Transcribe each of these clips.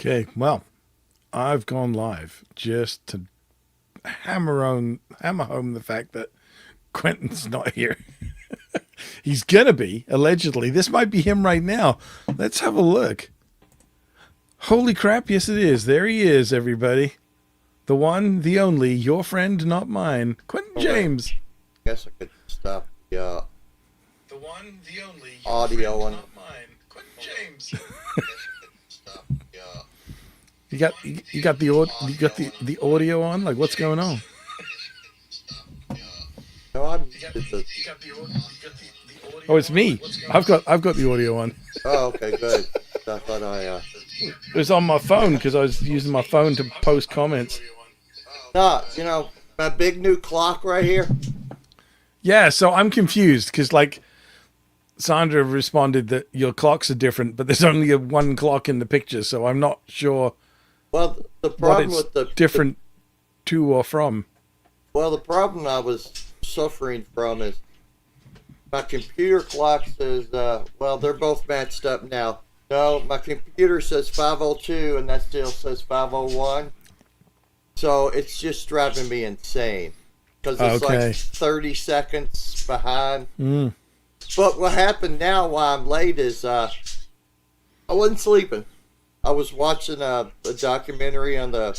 Okay, well, I've gone live just to hammer home the fact that Quentin's not here. He's gonna be, allegedly. This might be him right now. Let's have a look. Holy crap, yes it is. There he is, everybody. The one, the only, your friend, not mine, Quentin James. Guess I could stop the one, the only, audio friend, on. not mine, Quentin James. You got the audio on? Like, what's going on? No, I'm. Oh, it's me. I've got the audio on. Oh, okay, good. I thought It was on my phone because I was using my phone to post comments. No, you know my big new clock right here. Yeah, so I'm confused because like Sandra responded that your clocks are different, but there's only one clock in the picture, so I'm not sure. Well, the problem with the different to or from. Well, the problem I was suffering from is my computer clock says, well, they're both matched up now. No, my computer says 5:02 and that still says 5:01. So it's just driving me insane because it's like 30 seconds behind. But what happened now while I'm late is I wasn't sleeping. I was watching a documentary on the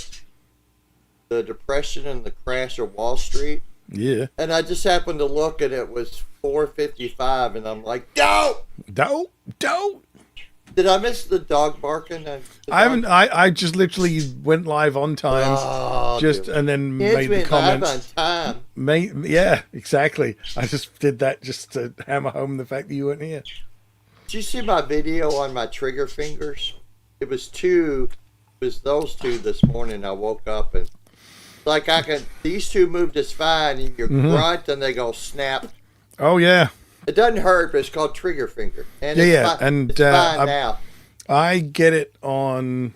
Depression and the crash of Wall Street. Yeah. And I just happened to look and it was 4:55 and I'm like, don't. Did I miss the dog barking? I just literally went live on time, and then made the comments. On time. Yeah, exactly. I just did that just to hammer home the fact that you weren't here. Did you see my video on my trigger fingers? It was those two this morning. I woke up and like these two moved just fine, and you grunt and they go snap. Oh yeah. It doesn't hurt, but it's called trigger finger. And it's fine now. I get it on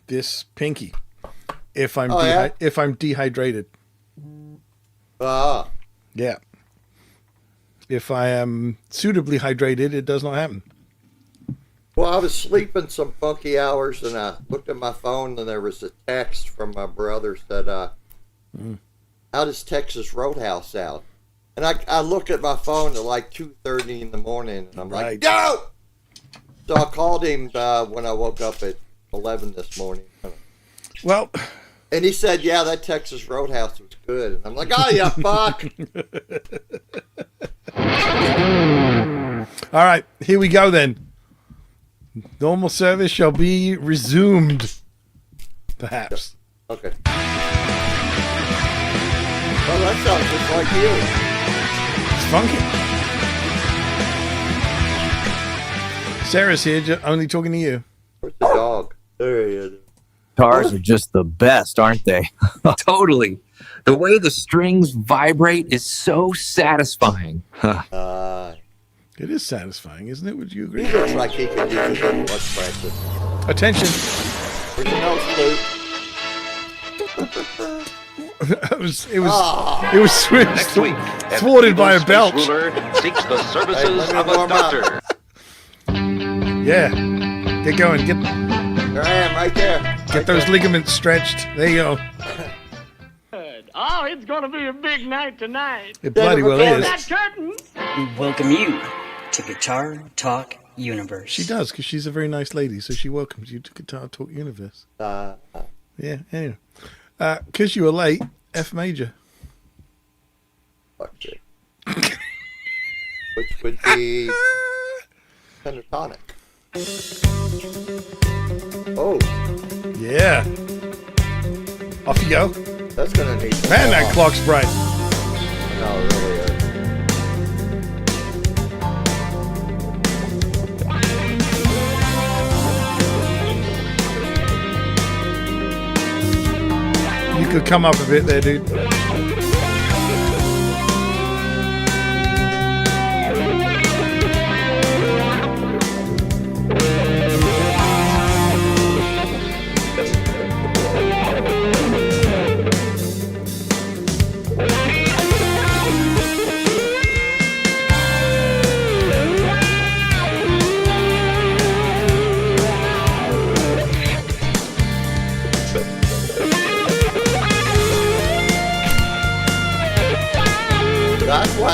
this pinky if I'm if I'm dehydrated. Yeah. If I am suitably hydrated, it does not happen. Well, I was sleeping some funky hours, and I looked at my phone, and there was a text from my brother said, "How does Texas Roadhouse out?" And I look at my phone at like 2:30 in the morning, and I'm like, no! So I called him when I woke up at 11 this morning. Well, and he said, yeah, that Texas Roadhouse was good. And I'm like, oh, yeah, fuck. All right, here we go then. Normal service shall be resumed, perhaps. Okay. Well, that sounds just like you. Funky. Sarah's here, only talking to you. Where's the dog? There he is. Guitars are just the best, aren't they? Totally. The way the strings vibrate is so satisfying. It is satisfying, isn't it? Would you agree? He looks like he could use a good blood pressure. Attention. Where's your nose, Luke? It was thwarted by a belch. Seeks the services of a doctor. Yeah, get going. There I am, right there. Get those ligaments stretched. There you go. Oh, it's gonna be a big night tonight. It bloody well is. That curtain. We welcome you to Guitar Talk Universe. She does, because she's a very nice lady, so she welcomes you to Guitar Talk Universe. Yeah, anyway. Because you were late, F major. Fuck it. Which would be pentatonic. Oh. Yeah. Off you go. That's gonna need. Man, that clock's bright. No, it really is. You could come up a bit there, dude.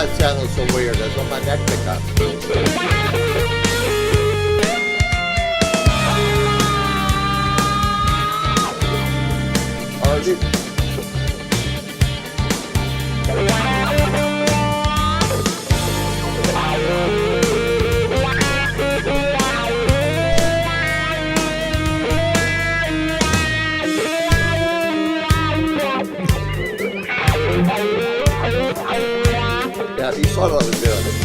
not sounding so weird. That's on my neck pickup. Alright. Yeah, you saw what I was doing.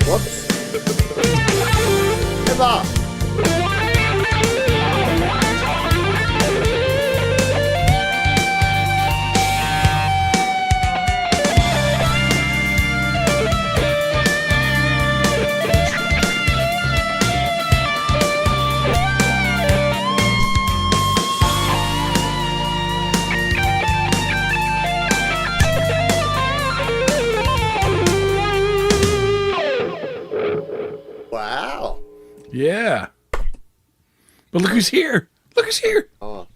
Whoops. Come on. Wow. Yeah. But look who's here. Look who's here. Oh.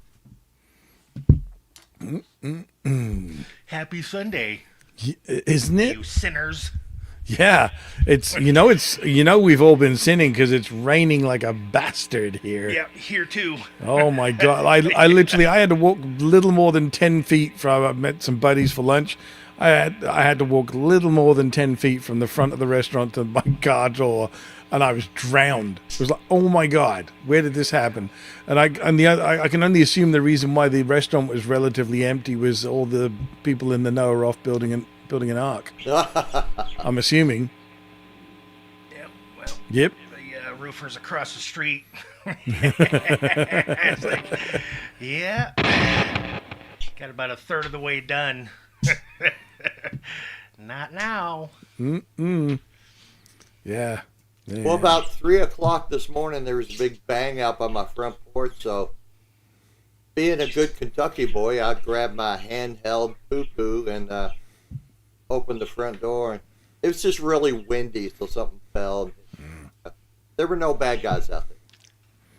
Happy Sunday, Isn't it? you sinners. Yeah. It's we've all been sinning because it's raining like a bastard here. Yeah, here too. Oh my God. I literally had to walk little more than 10 feet from, I met some buddies for lunch. I had to walk little more than 10 feet from the front of the restaurant to my car door, and I was drowned. It was like, oh my God, where did this happen? And I can only assume the reason why the restaurant was relatively empty was all the people in the know are off building an ark. I'm assuming. Yeah, well, Yep. the roofers across the street. It's like, yeah, got about a third of the way done. Not now. Yeah. Well, about 3 o'clock this morning, there was a big bang out by my front porch. So, being a good Kentucky boy, I grabbed my handheld poo-poo and opened the front door. And it was just really windy, so something fell. There were no bad guys out there.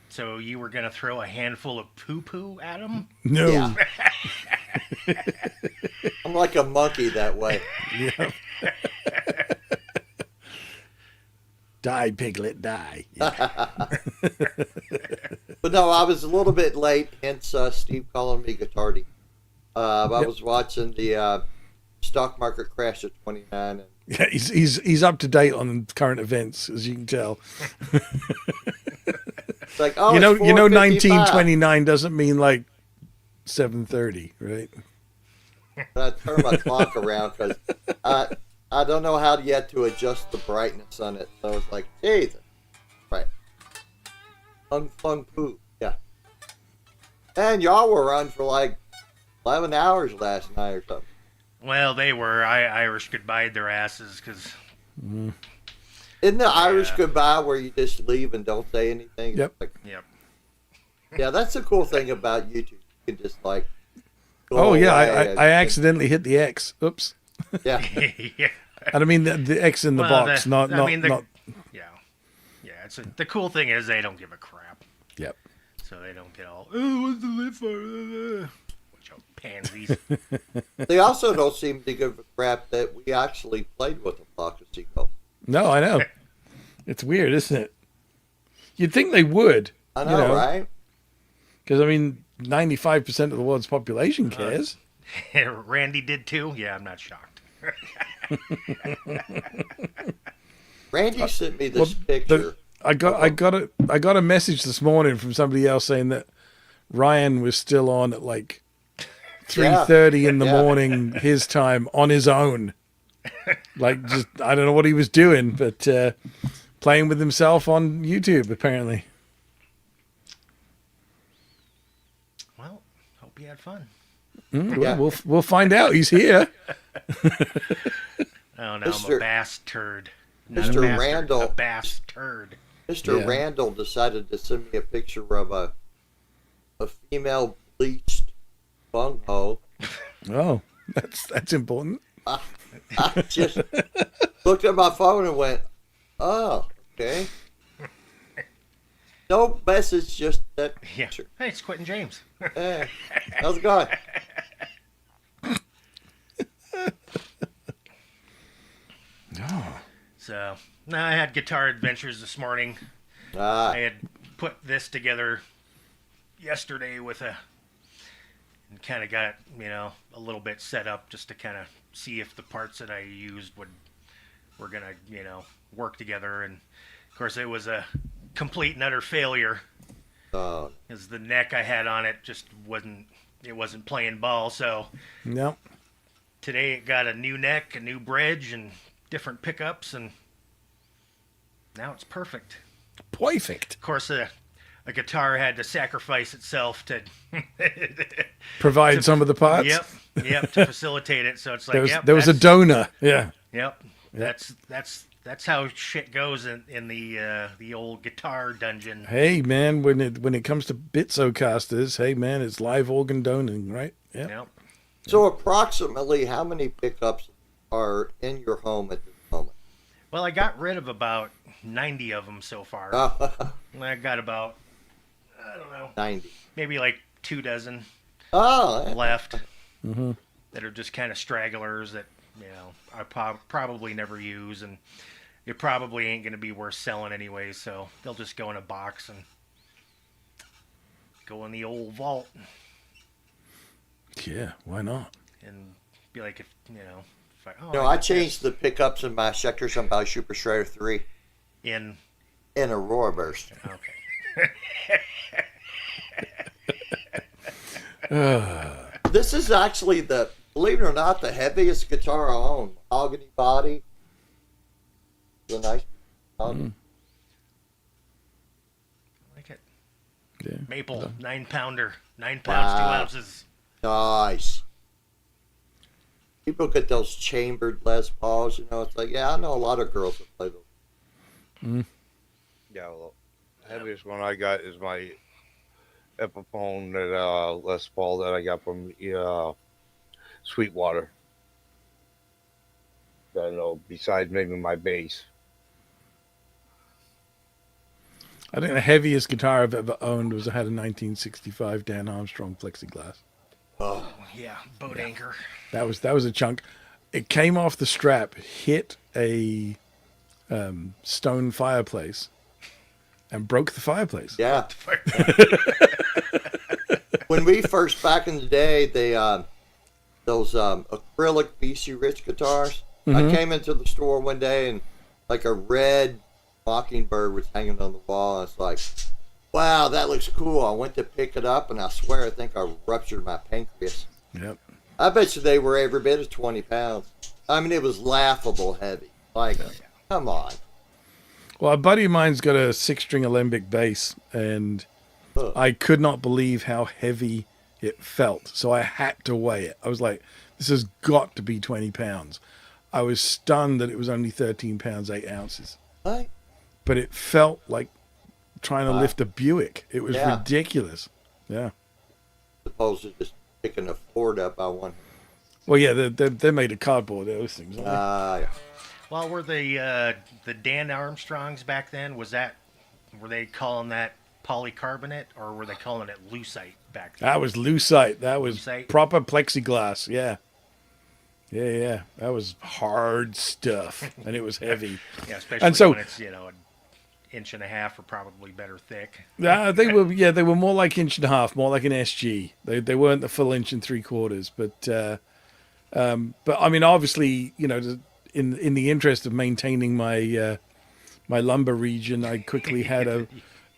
So you were gonna throw a handful of poo-poo at him? No. Yeah. I'm like a monkey that way. Yeah. Die, piglet, die. Yeah. But no, I was a little bit late, hence Steve calling me Guitar-D. I was watching the stock market crash at 29. And Yeah, he's up to date on current events, as you can tell. it's like, oh, you know, it's 1929 doesn't mean like 7:30, right? I turn my clock around because I don't know how yet to adjust the brightness on it. So it's like, Jesus. Right. Fun poo. Yeah. And y'all were on for like 11 hours last night or something. Well, they were. I Irish goodbye their asses because. Isn't the Irish goodbye where you just leave and don't say anything? Yep. Like, Yep. yeah, that's the cool thing about YouTube. You can just like. go Oh yeah, away I accidentally hit the X. Oops. Yeah. Yeah. And I mean the X in the Well, box, the- not I not mean, not. Yeah. Yeah. The cool thing is they don't give a crap, Yep. so they don't get all. Oh, what's the lid for? Bunch of pansies. They also don't seem to give a crap that we actually played with a flock of seagulls. No, I know. It's weird, isn't it? You'd think they would. I know, right? Because I mean, 95% of the world's population cares. Randy did too. Yeah, I'm not shocked. Randy sent me this picture. I got a message this morning from somebody else saying that Ryan was still on at like 3:30 in the morning his time on his own. Like, just I don't know what he was doing, but playing with himself on YouTube apparently. Well, hope you had fun. Well, we'll find out. He's here. Oh no, I'm a bass turd. Not Mr. a bastard, Randall. a bass turd. Mr. Randall decided to send me a picture of a female bleached bunghole. Oh, that's important. I just looked at my phone and went, "Oh, okay." No message, just that Yeah. picture. Hey, it's Quentin James. Yeah. How's it going? So, now I had guitar adventures this morning. I had put this together yesterday with and kind of got, a little bit set up just to kind of see if the parts that I used were going to, work together. And, of course, it was a complete and utter failure. Because the neck I had on it just wasn't playing ball. So, Nope. today it got a new neck, a new bridge, and different pickups, and now it's perfect. Perfect. Of course, a guitar had to sacrifice itself to Provide some of the parts. Yep, to facilitate it. So it's like there was a donor. Yeah. Yep, that's how shit goes in the old guitar dungeon. Hey man, when it comes to Bitsocasters, hey man, it's live organ doning, right? Yeah. Yep. So approximately how many pickups are in your home at this moment? Well, I got rid of about 90 of them so far. I got about, I don't know, 90. maybe like 24 left that are just kind of stragglers that, I probably never use, and it probably ain't going to be worth selling anyway, so they'll just go in a box and go in the old vault. Yeah, why not? And be like, if I changed the pickups in my Schecter Sunbow Super Shredder 3 in Aurora Burst. Okay. This is actually believe it or not, the heaviest guitar I own. Mahogany body. It's a nice mahogany. I like it. Yeah. Maple, 9-pounder, 9 pounds, 2 ounces. Nice. People get those chambered Les Pauls, it's like, I know a lot of girls that play those. Yeah, well, the heaviest one I got is my Epiphone that Les Paul that I got from Sweetwater. I don't know, besides maybe my bass. I think the heaviest guitar I've ever owned was I had a 1965 Dan Armstrong plexiglass. Oh yeah, boat anchor. That was a chunk. It came off the strap, hit a stone fireplace, and broke the fireplace. Yeah. When we first, back in the day, those acrylic BC Rich guitars. I came into the store one day and like a red Mockingbird was hanging on the wall. And it's like, wow, that looks cool. I went to pick it up, and I swear I think I ruptured my pancreas. Yep. I bet you they were every bit of 20 pounds. I mean, it was laughable heavy. Like, come on. Well, a buddy of mine's got a 6-string alembic bass, and I could not believe how heavy it felt. So I had to weigh it. I was like, this has got to be 20 pounds. I was stunned that it was only 13 pounds, 8 ounces. What? But it felt like trying to lift a Buick. It was ridiculous. Yeah. Opposed to just picking a Ford up by one. Well, yeah, they're made of cardboard, those things, aren't they? Yeah. Well, were the Dan Armstrongs back then, were they calling that polycarbonate, or were they calling it lucite back then? That was lucite. That was Lucite? proper plexiglass. Yeah. Yeah. That was hard stuff, and it was heavy. Yeah, especially And so- when it's, an inch and a half or probably better thick. They were more like inch and a half, more like an SG. They weren't the full inch and 3/4, but I mean, obviously, in the interest of maintaining my my lumbar region, I quickly had a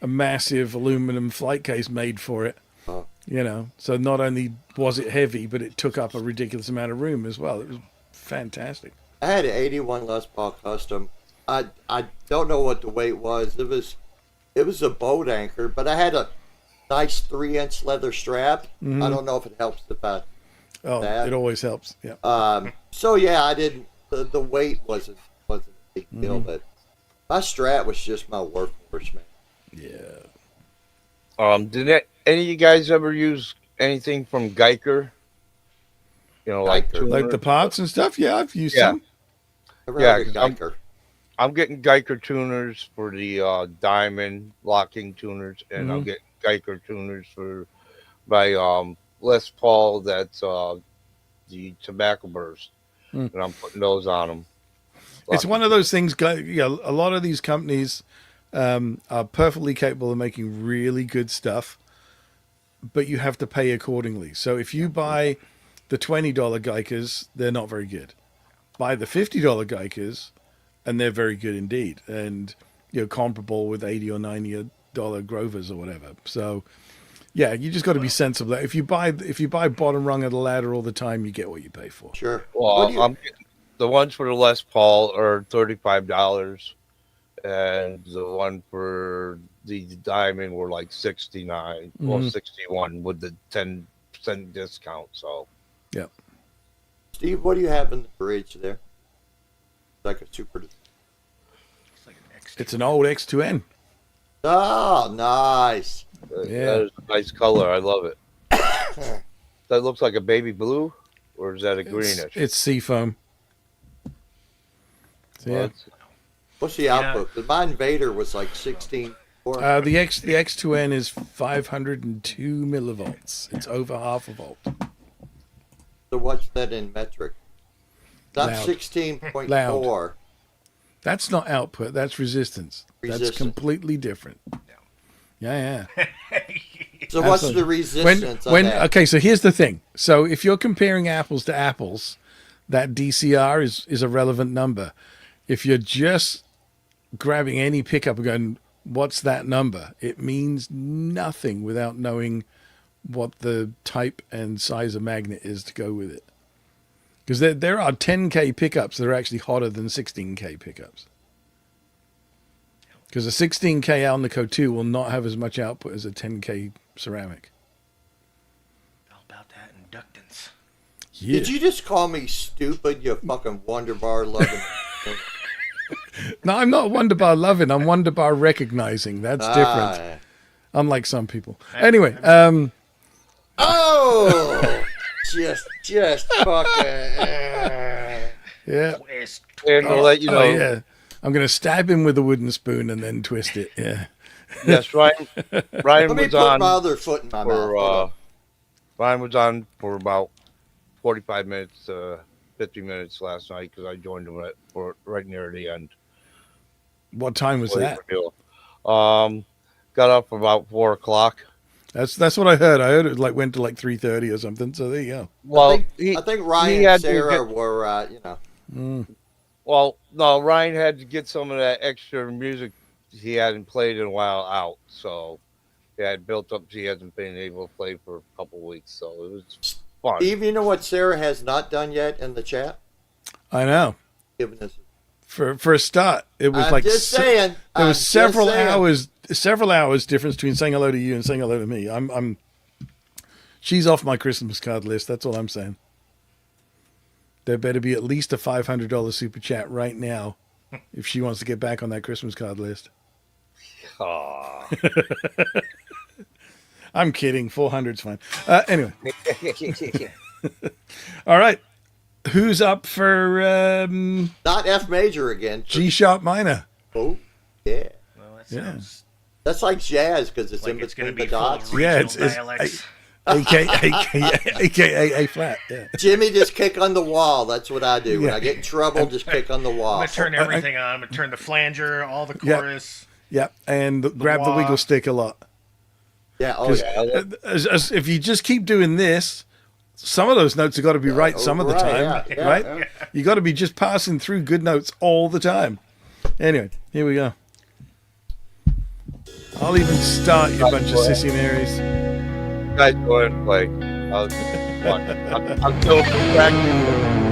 massive aluminum flight case made for it. So not only was it heavy, but it took up a ridiculous amount of room as well. It was fantastic. I had an 81 Les Paul Custom. I don't know what the weight was. It was a boat anchor, but I had a nice 3-inch leather strap. I don't know if it helps if I. It always helps. Yeah. So yeah, I didn't. The weight wasn't a big deal, but my strap was just my workhorse, man. Yeah. Did any of you guys ever use anything from Geiger? Like Geiger. Like the parts and stuff? Yeah, I've used some. I had a Geiger. I'm getting Geiger tuners for the diamond locking tuners, and I'm getting Geiger tuners for my Les Paul. That's the tobacco burst, and I'm putting those on them. It's one of those things. A lot of these companies are perfectly capable of making really good stuff, but you have to pay accordingly. So if you buy the $20 Geikers, they're not very good. Buy the $50 Geikers, and they're very good indeed, and comparable with $80 or $90 Grovers or whatever. So yeah, you just got to be sensible. If you buy bottom rung of the ladder all the time, you get what you pay for. Sure. Well, I'm getting, the ones for the Les Paul are $35, and the one for the diamond were like $69, well $61 with the 10% discount. So yeah. Steve, what do you have in the fridge there? Like a super. It's an old X2N. Oh, nice. Yeah, that is a nice color. I love it. That looks like a baby blue, or is that a greenish? It's seafoam. So, yeah. What's the output? The mine Vader was like 16. The X2N is 502 millivolts. It's over half a volt. So what's that in metric? Not Loud. 16.4. Loud. That's not output. That's resistance. That's completely different. Yeah. So what's the resistance on that? Okay, so here's the thing. So if you're comparing apples to apples, that DCR is a relevant number. If you're just grabbing any pickup and going, what's that number? It means nothing without knowing what the type and size of magnet is to go with it. Because there are 10K pickups that are actually hotter than 16K pickups. Because a 16K Alnico 2 will not have as much output as a 10K ceramic. All about that inductance. Yeah. Did you just call me stupid, you fucking Wonder Bar loving? No, I'm not Wonder Bar loving. I'm Wonder Bar recognizing. That's different. Yeah. Unlike some people. Anyway. Oh! just fucking. Yeah. And to let you know, yeah. I'm going to stab him with a wooden spoon and then twist it. Yeah. yes, Ryan Let me was put on my other foot in my mouth. Ryan was on for about 45 minutes, 50 minutes last night because I joined him right near the end. What time was that? Got up about 4 o'clock. That's what I heard. I heard it went to 3:30 or something. So there you go. Well, I think Ryan and Sarah were, Well, no, Ryan had to get some of that extra music he hadn't played in a while out. So he had built up. He hasn't been able to play for a couple of weeks. So it was fun. Steve, you know what Sarah has not done yet in the chat? I know. Giving us. For a start, it was I'm just saying. There was several hours difference between saying hello to you and saying hello to me. She's off my Christmas card list. That's all I'm saying. There better be at least a $500 super chat right now if she wants to get back on that Christmas card list. I'm kidding. 400's fine. Anyway. All right. Who's up for not F major again? G sharp minor. Oh, yeah. Well, that sounds that's like jazz because it's like in it's going between to be the full dots. of regional dialects. AKA A flat. Yeah. Jimmy, just kick on the wall. That's what I do. When I get in trouble, just kick on the wall. I'm going to turn everything on. I'm going to turn the flanger, all the chorus. Yep, and grab the wiggle stick a lot. Yeah, if you just keep doing this, some of those notes have got to be right some of the time, right? Yeah. You got to be just passing through good notes all the time. Anyway, here we go. I'll even start, you bunch of sissy Marys. Guys, go ahead and play. I'm still practicing.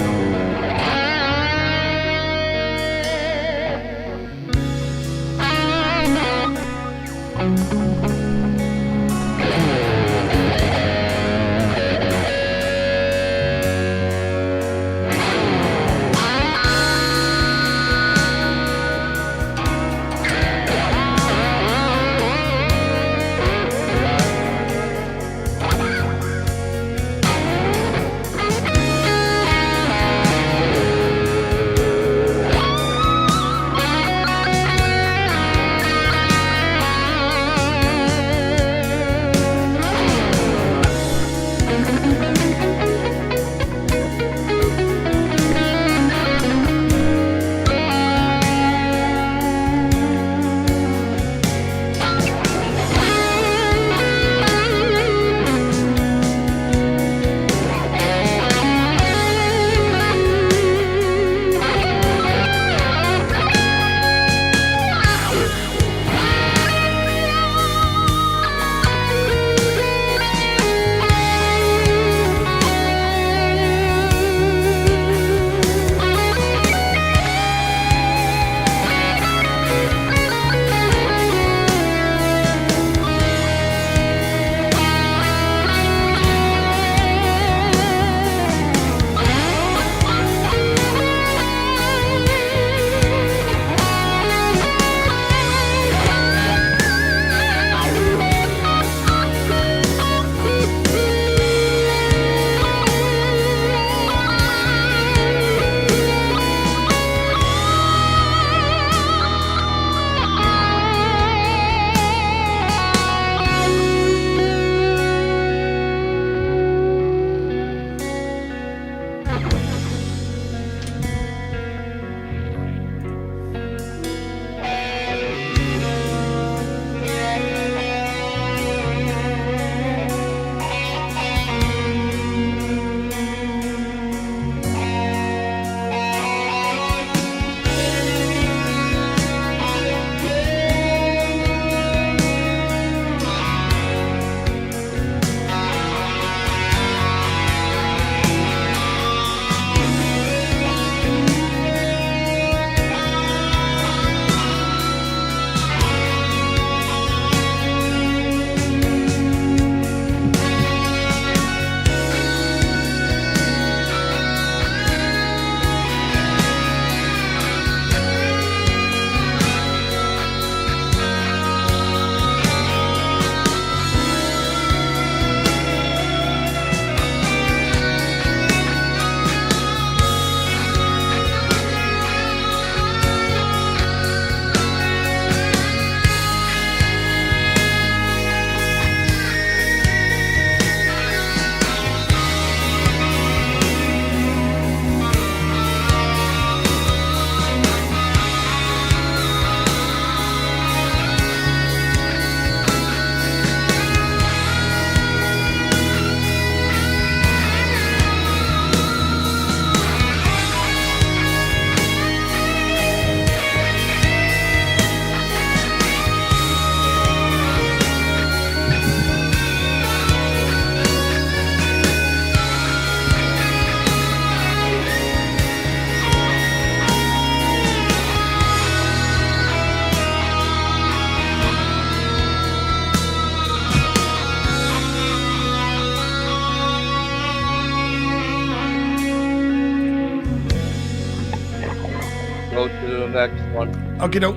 next one. Okay, doke.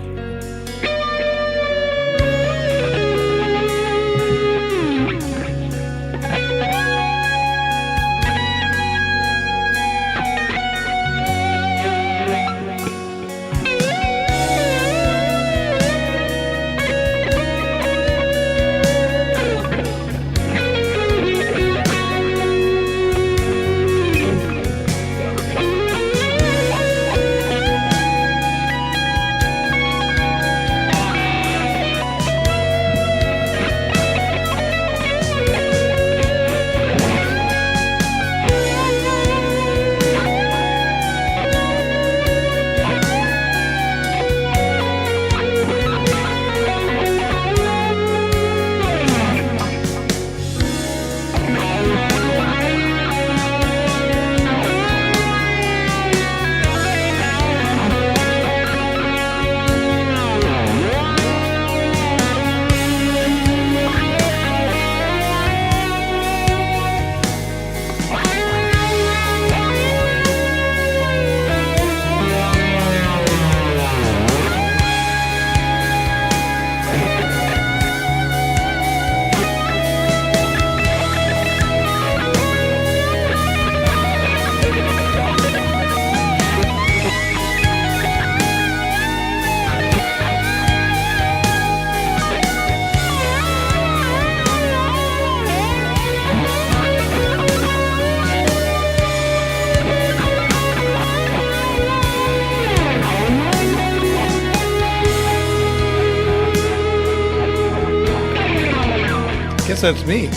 Guess that's me.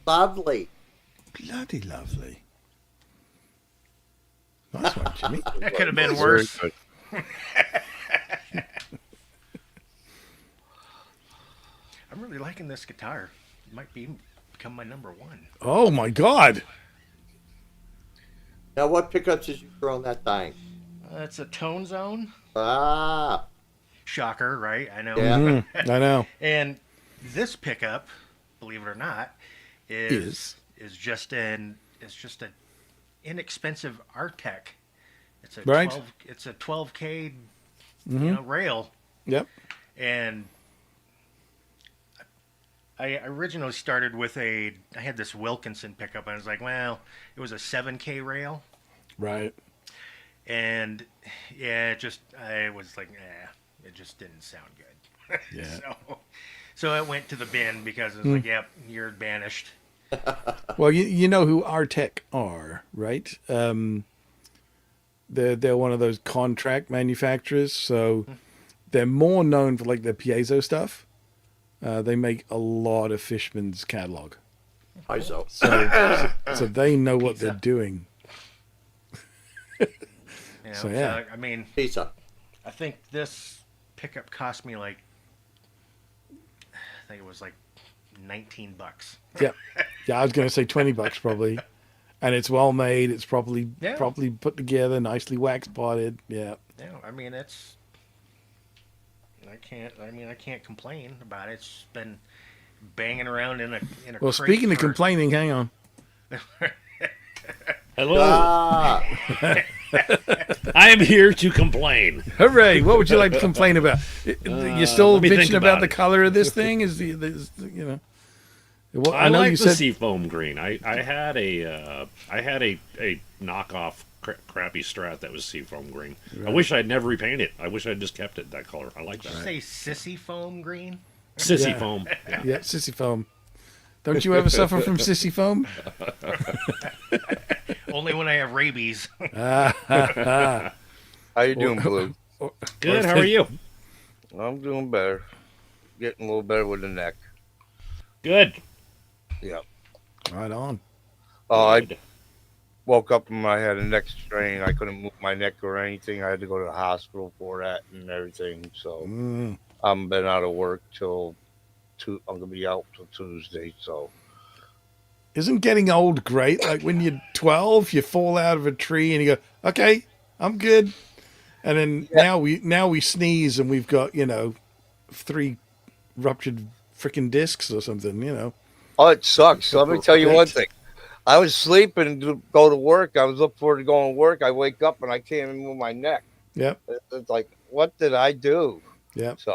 lovely. Bloody lovely. Nice one, Jimmy. That could have been Very worse. good. I'm really liking this guitar. It might become my number one. Oh my God. Now, what pickups did you throw on that thing? It's a Tone Zone. Ah, Shocker, right? I know. Yeah. Mhm, I know. And this pickup, believe it or not, is just an inexpensive Artec. It's a Right. 12K Mhm. rail. Yep. And I originally started with I had this Wilkinson pickup, and I was like, well, it was a 7K rail. Right. And yeah, I was like, it just didn't sound good. Yeah. So it went to the bin because it was like, yep, you're banished. Well, you know who Artec are, right? They're one of those contract manufacturers, so they're more known for like their piezo stuff. They make a lot of Fishman's catalog, ISO. so they know what they're doing. So, yeah. I mean, Pizza. I think this pickup cost me like, I think it was like $19. Yeah, I was going to say $20 probably, and it's well made. It's properly put together, nicely wax potted. Yeah. Yeah, I mean I can't complain about it. It's been banging around in a Well, crate speaking of for- complaining, hang on. Hello. Ah, I am here to complain. Hooray! What would you like to complain about? You're still let me think bitching about about the it. color of this thing? Well, I know like you the said seafoam green. I had a knockoff crappy Strat that was seafoam green. I wish I'd never repainted it. I wish I'd just kept it that color. I like Did you that. say sissy foam green? Sissy Yeah. foam. Yeah. yeah, sissy foam. Don't you ever suffer from sissy foam? Only when I have rabies. How you doing, Blue? Good. How are you? I'm doing better. Getting a little better with the neck. Good. Yeah. Right on. I Good. woke up and I had a neck strain. I couldn't move my neck or anything. I had to go to the hospital for that and everything. So I've been out of work till I'm gonna be out till Tuesday. So Isn't getting old great? Like when you're 12, you fall out of a tree and you go, "Okay, I'm good," and then now we sneeze and we've got 3 ruptured freaking discs or something. oh, it sucks. Let me tell you one thing. I was sleeping to go to work. I was up for to go to work. I wake up and I can't even move my neck. Yep. It's like, what did I do? Yep. So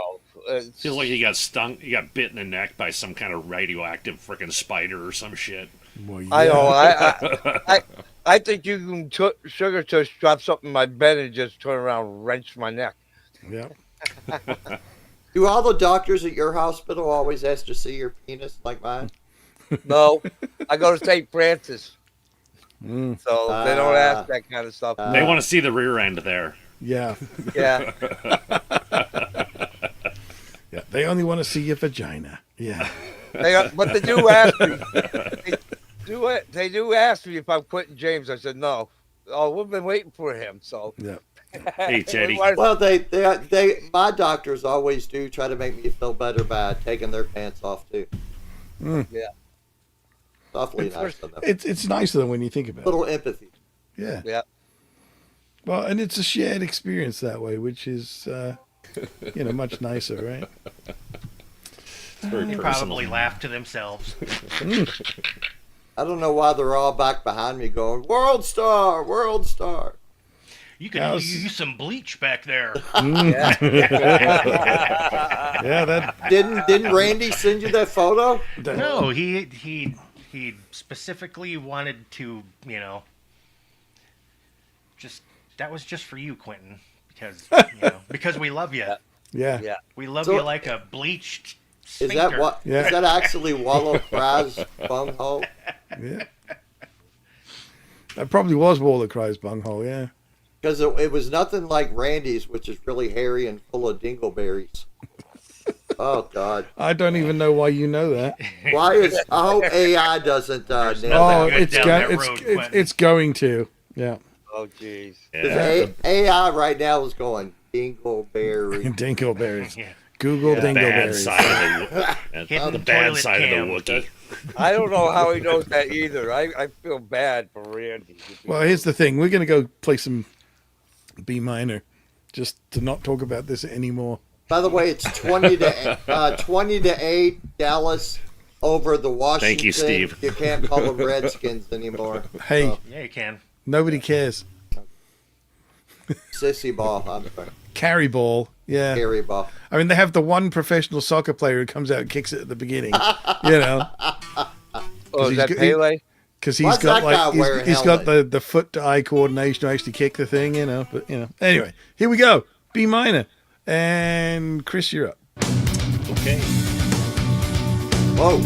Feels like you got stung. You got bit in the neck by some kind of radioactive freaking spider or some shit. Well, yeah. I know. I think you can sugar tush drop something in my bed and just turn around and wrench my neck. Yep. do all the doctors at your hospital always ask to see your penis like mine? No, I go to St. Francis, so they don't ask that kind of stuff. They want to see the rear end there. Yeah. Yeah, Yeah. They only want to see your vagina. Yeah. but they do ask me. They do ask me if I'm quitting James. I said no. Oh, we've been waiting for him. So Yeah. Hey, Teddy. Well, my doctors always do try to make me feel better by taking their pants off too. Yeah. Awfully nice of them. It's nicer than when you think about it. Little empathy. Yeah. Yeah. Well, and it's a shared experience that way, which is, much nicer, right? It's very They personal. probably laugh to themselves. I don't know why they're all back behind me going, "World Star, World Star." You could How's- use some bleach back there. Yeah, that Didn't Randy send you that photo? No, he specifically wanted to, that was just for you, Quentin, because we love you. Yeah. Yeah. We love So- you like a bleached Is sphincter. that what? Yeah. Is that actually Wallow Fry's bunghole? Yeah. That probably was Waller Cry's bunghole, yeah. Because it was nothing like Randy's, which is really hairy and full of dingleberries. Oh God! I don't even know why you know that. Why is? I hope AI doesn't nail Oh, that. it's going to. Yeah. Oh jeez. AI right now is going dingleberry. Dingleberries. Google dingleberries. The bad side of the Wookiee. I don't know how he knows that either. I feel bad for Randy. Well, here's the thing. We're going to go play some B minor just to not talk about this anymore. By the way, it's 20 to 8 Dallas over the Washington. Thank you, Steve. You can't call them Redskins anymore. Hey. So. Yeah, you can. Nobody cares. Sissy ball. I'm sorry. Carry ball. Yeah. Carry ball. I mean, they have the one professional soccer player who comes out and kicks it at the beginning. You know. Oh, is that Pele? Because he's got the foot to eye coordination to actually kick the thing, you know. But anyway, here we go. B minor, and Chris, you're up. Okay. Whoa.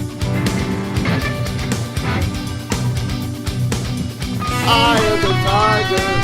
Eye of the tiger.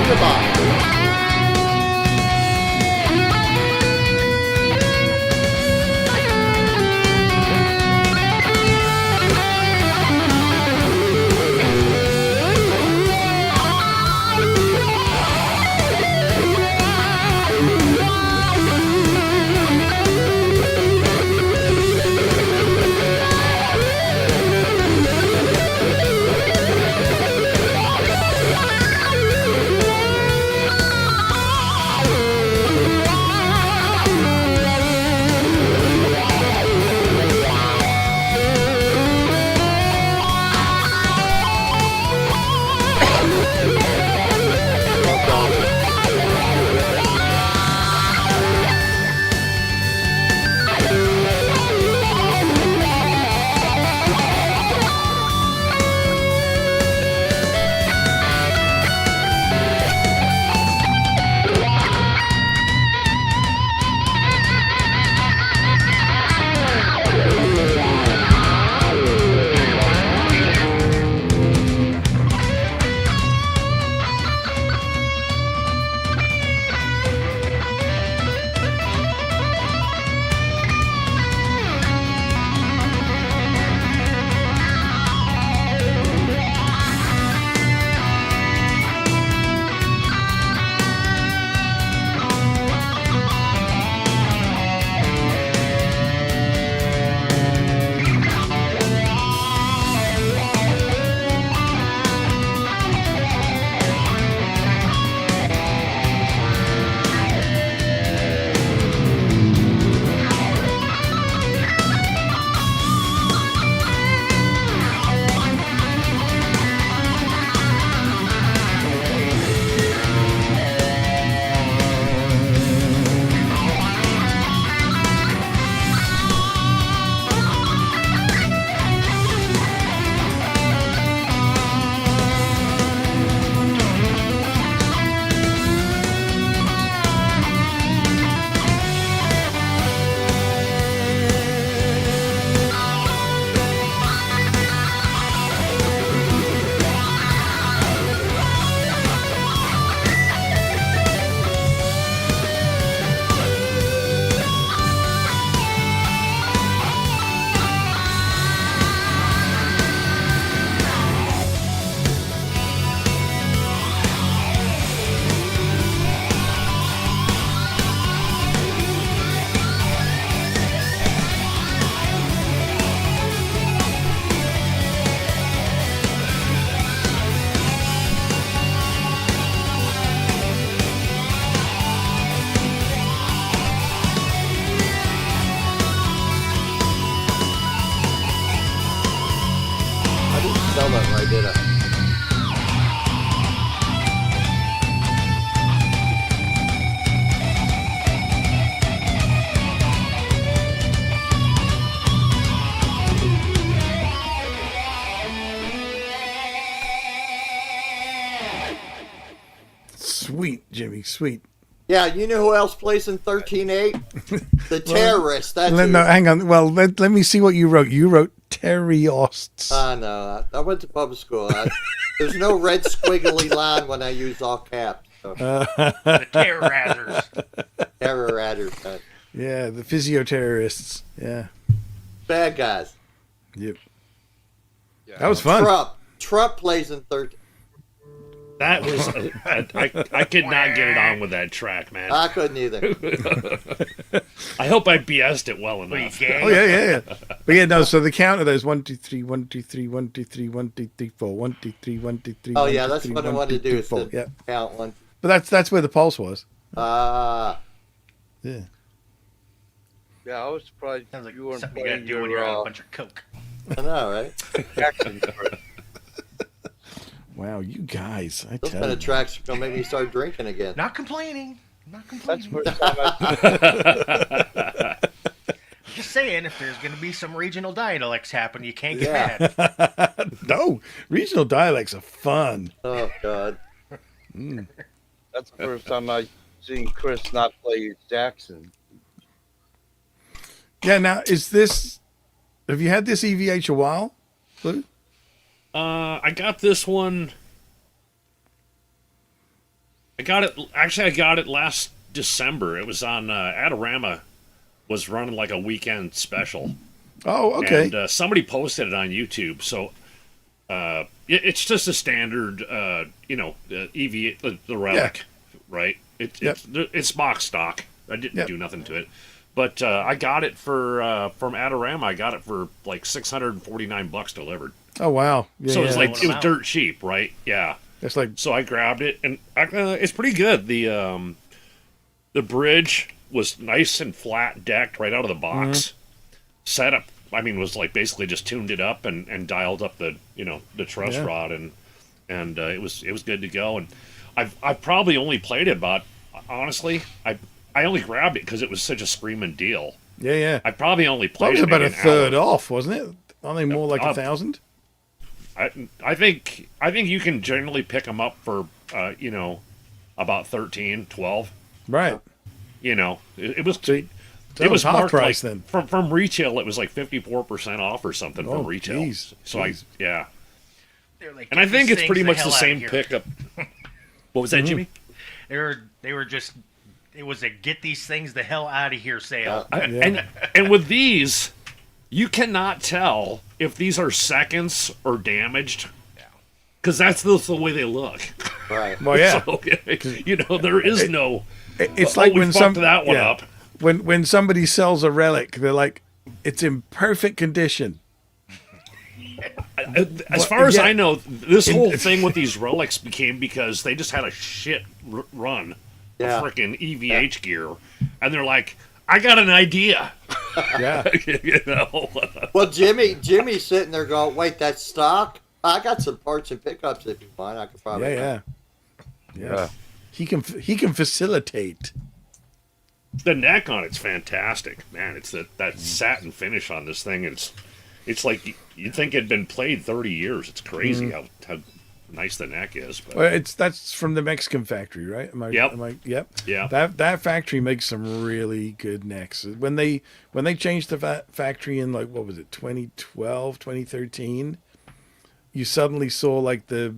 Goodbye. That right, did I? Sweet, Jimmy, sweet. Yeah, you know who else plays in 13.8? The Terrorists. That's no, hang on. Well, let me see what you wrote. You wrote Terrorists. No, I went to public school. There's no red squiggly line when I use all caps. So. The terrorists. Terrorists. Yeah, the physio-terrorists. Yeah. Bad guys. Yep. Yeah. That was fun. Trump plays in 13. That was I could not get it on with that track, man. I couldn't either. I hope I BS'd it well enough. Oh yeah. But yeah, no. So the count of those 1, 2, 3, 1, 2, 3, 1, 2, 3, 1, 2, 3, 4, 1, 2, 3, 1, 2, 3. Oh yeah, that's what I wanted to do. Is to count one. But that's where the pulse was. Yeah. Yeah, I was surprised Sounds like you weren't something you gotta do when you're on a bunch of coke. I know, right? Wow, you guys! Those kind of tracks are gonna make me start drinking again. Not complaining. That's the first time Just saying, if there's gonna be some regional dialects happen, you can't get mad. No, regional dialects are fun. Oh God. That's the first time I've seen Chris not play Jackson. Yeah. Now, have you had this EVH a while, Lou? I got this one I got it. Actually, I got it last December. It was on Adorama. Was running like a weekend special. Oh, okay. And somebody posted it on YouTube. So it's just a standard, EV, the relic, right? It's box stock. I didn't do nothing to it. But I got it for from Adorama. I got it for like $649 delivered. Oh wow! Yeah, so it was dirt cheap, right? Yeah. It's like so I grabbed it, and it's pretty good. The bridge was nice and flat decked right out of the box. Setup, I mean, was like basically just tuned it up and dialed up the truss rod, and it was good to go. And I've probably only played it about, honestly, I only grabbed it because it was such a screaming deal. Yeah. I probably only played it. It about a third off, wasn't it? Only more like 1,000. I think you can generally pick them up for about 13, 12. Right. It was cheap. It was half price then. From retail. It was like 54% off or something from retail. Geez. So Like, and I think it's pretty much the same pickup. What was that, Jimmy? They were just. It was a get these things the hell out of here sale. And with these, you cannot tell if these are seconds or damaged. Because that's the way they look. Right. Well, yeah. So, there is no. It's like when that one up. When somebody sells a relic, they're like, it's in perfect condition. As far as I know, this whole thing with these relics became because they just had a shit run of freaking EVH gear, and they're like, I got an idea. Yeah. Well, Jimmy's sitting there going, wait, that's stock? I got some parts and pickups if you want. I could probably. Yeah. He can facilitate. The neck on it's fantastic, man. It's that satin finish on this thing. It's like you'd think it'd been played 30 years. It's crazy how nice the neck is. But. Well, that's from the Mexican factory, right? Yep. Yeah. That factory makes some really good necks. When they changed the factory in, like, what was it, 2012, 2013, you suddenly saw like the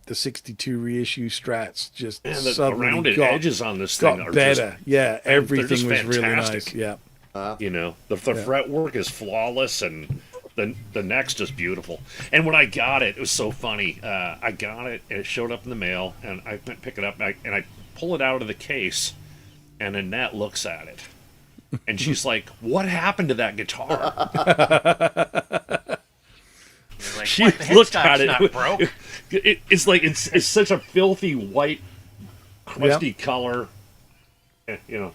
62 reissue Strats just the rounded edges on this thing are better. Just, everything was fantastic. really nice. Yeah. The fretwork is flawless, and the neck's just beautiful. And when I got it, it was so funny. I got it, and it showed up in the mail, and I went pick it up, and I pull it out of the case, and Annette looks at it, and she's like, "What happened to that guitar?" Like, she the looked at it. Not broke. It's like it's such a filthy white, crusty color.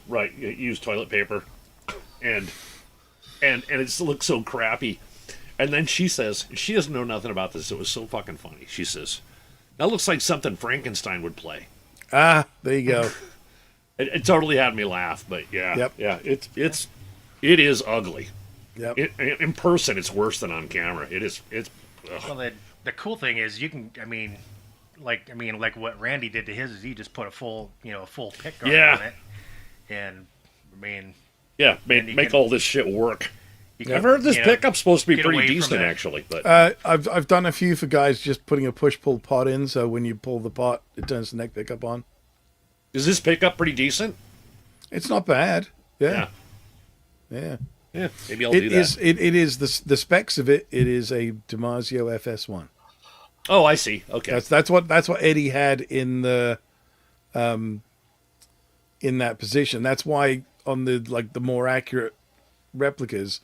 Right? You use toilet paper, and it looks so crappy. And then she says she doesn't know nothing about this. It was so fucking funny. She says, "That looks like something Frankenstein would play." Ah, there you go. It totally had me laugh, but yeah, it is ugly. Yep. In person, it's worse than on camera. It's. Well, the cool thing is you can. I mean, like what Randy did to his is he just put a full pick guard on it, and I mean. Yeah, make all this shit work. I've heard this pickup's supposed to be pretty decent, actually. But I've done a few for guys just putting a push-pull pot in, so when you pull the pot, it turns the neck pickup on. Is this pickup pretty decent? It's not bad. Yeah. Yeah, maybe I'll do that. It is the specs of it. It is a Damasio FS1. Oh, I see. Okay, that's what Eddie had in the in that position. That's why on the more accurate replicas,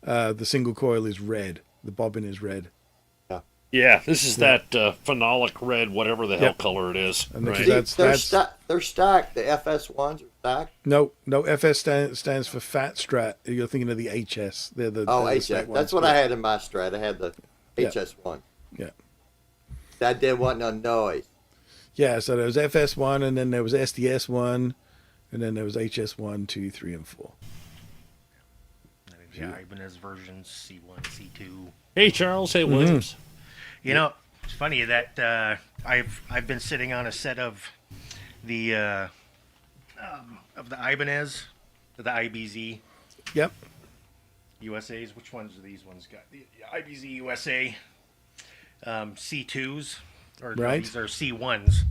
the single coil is red. The bobbin is red. Yeah, this is that phenolic red, whatever the hell color it is. And right? They're stacked. The FS1s are stacked. No. FS stands for Fat Strat. You're thinking of the HS. They're the HS. That's what I had in my Strat. I had the HS1. Yeah. That didn't want no noise. Yeah, so there was FS1, and then there was SDS1, and then there was HS1, 2, 3, and 4. Ibanez versions, C1, C2. Hey, Charles. Hey, Williams. It's funny that I've been sitting on a set of the Ibanez, the IBZ. Yep. USA's. Which ones are these ones got? The IBZ USA C2s, or right. These are C1s.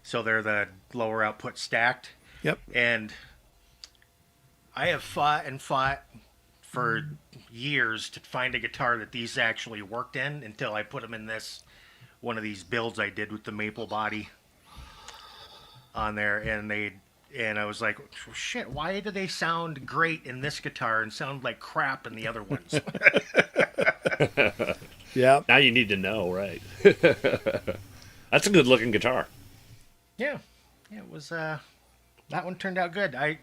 so they're the lower output stacked. Yep. And I have fought for years to find a guitar that these actually worked in until I put them in one of these builds I did with the maple body on there, and I was like, shit, why do they sound great in this guitar and sound like crap in the other ones? Yeah. Now you need to know, right? That's a good looking guitar. Yeah, it was. That one turned out good. I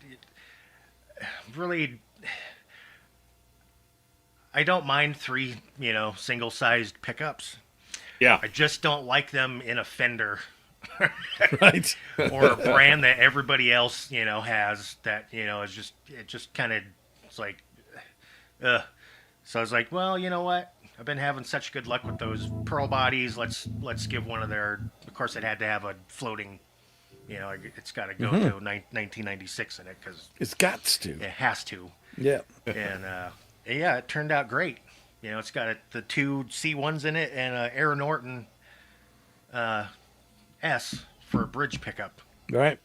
don't mind 3, single sized pickups. Yeah. I just don't like them in a Fender. Right. Or a brand that everybody else, has that, is just kind of, it's like, ugh. So I was like, well, you know what? I've been having such good luck with those pearl bodies. Let's give one of their, of course it had to have a floating, it's got to go to 1996 in it because It's got to. it has to. Yeah. And yeah, it turned out great. It's got the 2 C1s in it and a Aaron Norton S for a bridge pickup. Right.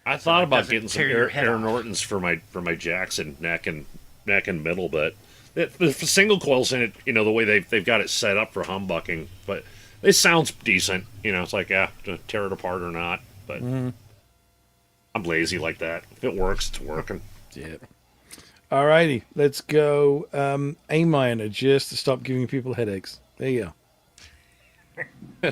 I thought about doesn't getting some tear your head Aaron off. Nortons for my Jackson neck and middle, but the single coils in it, the way they've got it set up for humbucking, but it sounds decent. It's like, to tear it apart or not. But I'm lazy like that. If it works, it's working. Yeah. All righty. Let's go A minor just to stop giving people headaches. There you go.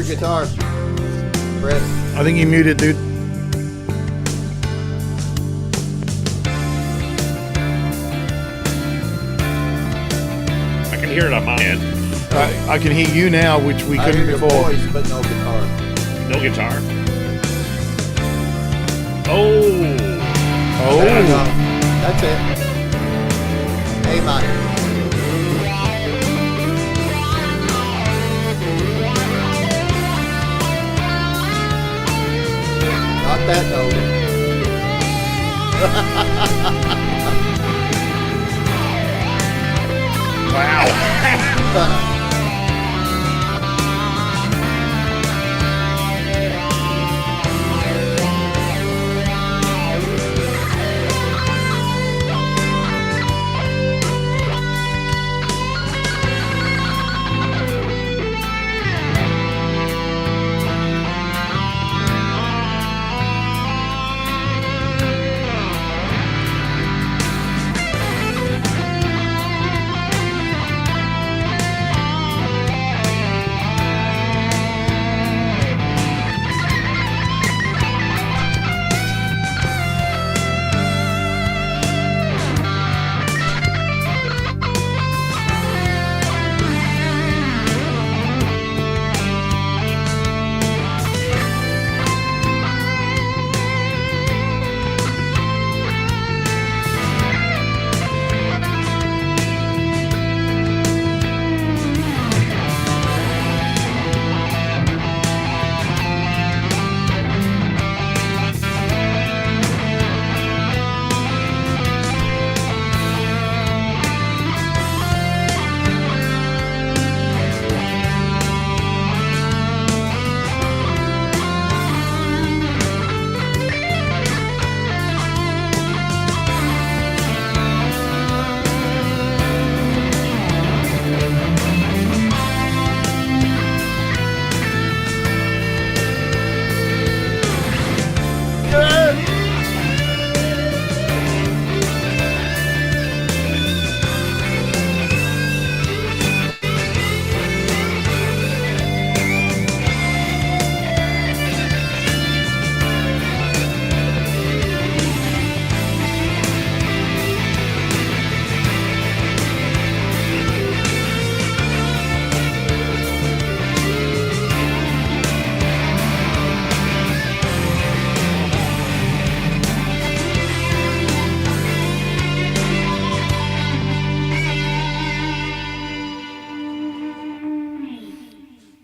guitar. Chris. I think you muted, dude. I can hear it on my end. I can hear you now, which we I couldn't hear your before. voice, but no guitar. No guitar. Oh. There you go. That's it. A minor. Not that note. Wow.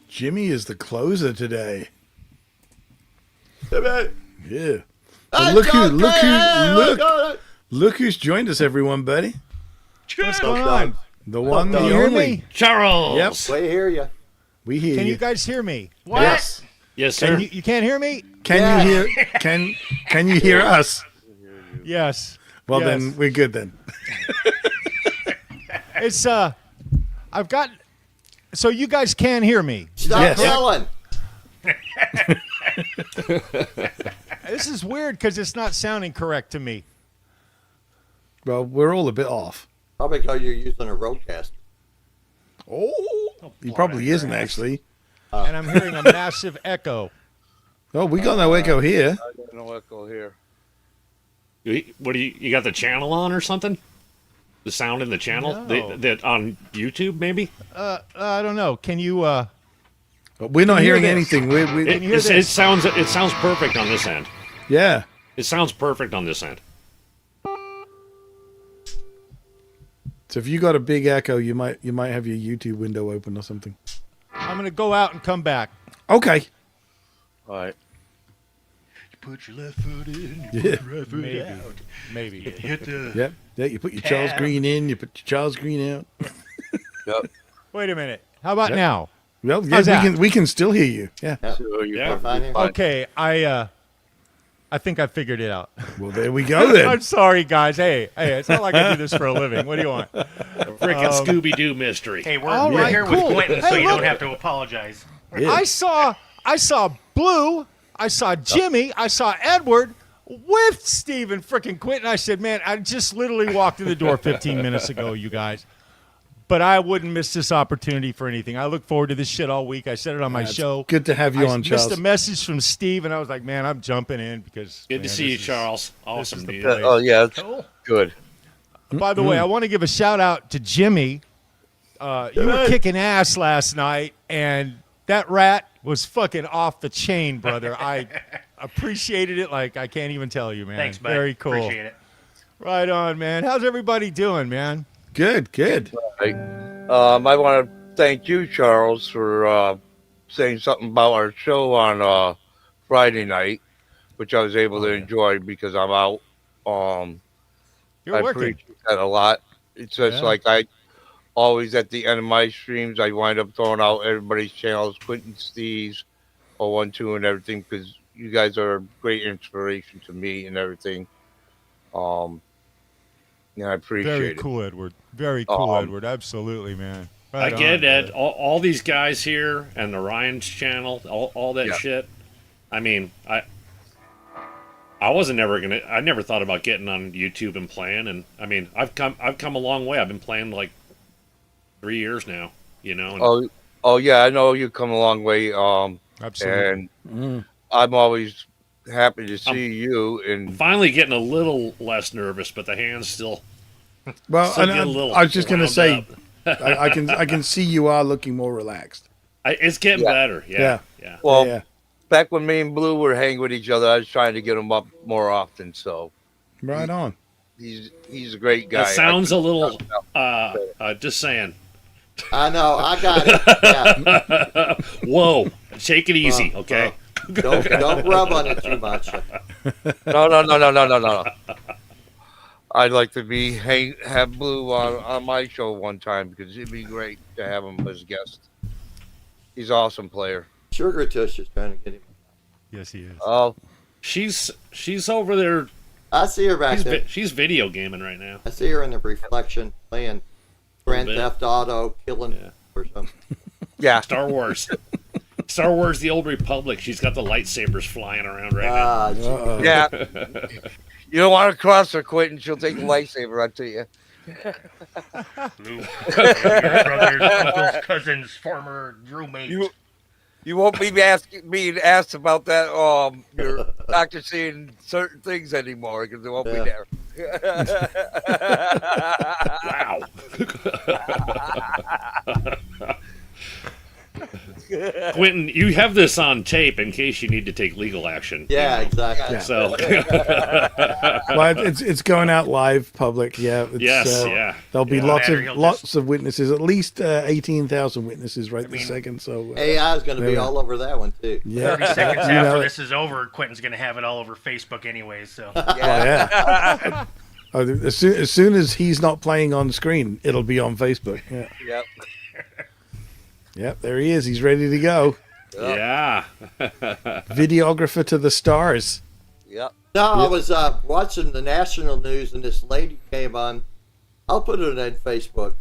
Jimmy is the closer today. Jimmy. Yeah. Well, look who's joined us, everyone, buddy. What's going on? The one, the Can you hear only. me? Charles. Yep. We hear you. We hear Can you. you guys hear me? What? Yes. Yes, sir. You can't hear me? Can you hear? Can you hear us? Yes. Well, Yes. then we're good then. It's I've got. So you guys can hear me. Stop Yes. yelling. This is weird because it's not sounding correct to me. Well, we're all a bit off. Probably because you're using a roadcaster. Oh, he probably isn't actually. And I'm hearing a massive echo. Oh, we got no echo here. I got no echo here. What do you got the channel on or something? The sound in the channel No. that on YouTube maybe? I don't know. Can you? But we're not Can you hear hearing this? anything. Can you hear It this? sounds perfect on this end. Yeah. It sounds perfect on this end. So if you got a big echo, you might have your YouTube window open or something. I'm gonna go out and come back. Okay. All right. You put your left foot in, you Yeah. put your right foot Maybe. out. Maybe. Hit the Yep. Yeah. You put your Charles Green in. You put your Charles Green out. Yep. Wait a minute. How about Yep. now? Well, yeah, How's that? we can still hear you. Yeah. So you're Yeah. perfectly Fine. fine. Okay. I think I figured it out. Well, there we go then. I'm sorry, guys. Hey, it's not like I do this for a living. What do you want? Freaking Scooby Doo mystery. Hey, All we're right, here cool. with Quentin, so Hey, you look. don't have to apologize. Yeah. I saw Blue. I saw Jimmy. I saw Edward with Steve and freaking Quentin. I said, man, I just literally walked in the door 15 minutes ago, you guys. but I wouldn't miss this opportunity for anything. I look forward to this shit all week. I said it on my show. Good to have you on, Charles. I missed a message from Steve, and I was like, man, I'm jumping in because Good to see you, Charles. Awesome, dude. Oh yeah, cool. Good. By the way, I want to give a shout out to Jimmy. You were kicking ass last night, and that rat was fucking off the chain, brother. I appreciated it like I can't even tell you, man. Thanks, bud. Very cool. Appreciate it. Right on, man. How's everybody doing, man? Good. Right. I want to thank you, Charles, for saying something about our show on Friday night, which I was able to enjoy because I'm out. You're I working. appreciate that a lot. It's just like I always at the end of my streams, I wind up throwing out everybody's channels, Quentin Steve's, 012 and everything, because you guys are a great inspiration to me and everything. Yeah, I appreciate it. Very cool, Edward. Very cool, Edward. Absolutely, man. Right I get on, it. All these guys here and the Ryan's channel, all that shit. I mean, I wasn't never gonna. I never thought about getting on YouTube and playing. And I mean, I've come a long way. I've been playing like 3 years now. You know. And, oh yeah, I know you've come a long way. Absolutely. And I'm always happy to see you. And I'm finally getting a little less nervous, but the hands still. Well, still and get a little I was just going to say, wound I can see you are looking more relaxed. It's getting better. Yeah. Well, back when me and Blue were hanging with each other, I was trying to get him up more often. So, right on. He's a great guy. That sounds a little. Just saying. I know. I got it. Yeah. Whoa! Take it easy, okay? Don't rub on it too much. No. I'd like to have Blue on my show one time because it'd be great to have him as a guest. He's an awesome player. Sugar Tush is trying to get him. Yes, he is. Oh, she's over there. I see her back there. She's video gaming right now. I see her in the reflection playing Grand Theft Auto, killing or something. Yeah, Star Wars. Star Wars: The Old Republic. She's got the lightsabers flying around right now. Yeah. You don't want to cross her, Quentin. She'll take the lightsaber up to you. Blue, your brother's uncle's cousin's former roommate. You won't be being asked about that. Your doctor seeing certain things anymore because it won't be there. Wow. Quentin, you have this on tape in case you need to take legal action. Yeah, exactly. So, well, it's going out live, public. Yeah. There'll be lots of witnesses, at least 18,000 witnesses this second. So AI is going to be all over that one too. Yeah. 30 seconds after this is over, Quentin's going to have it all over Facebook anyways. So as soon as he's not playing on screen, it'll be on Facebook. Yeah. Yep. Yep, there he is. He's ready to go. Yeah. Videographer to the stars. Yep. No, I was watching the national news and this lady came on. I'll put it on Facebook.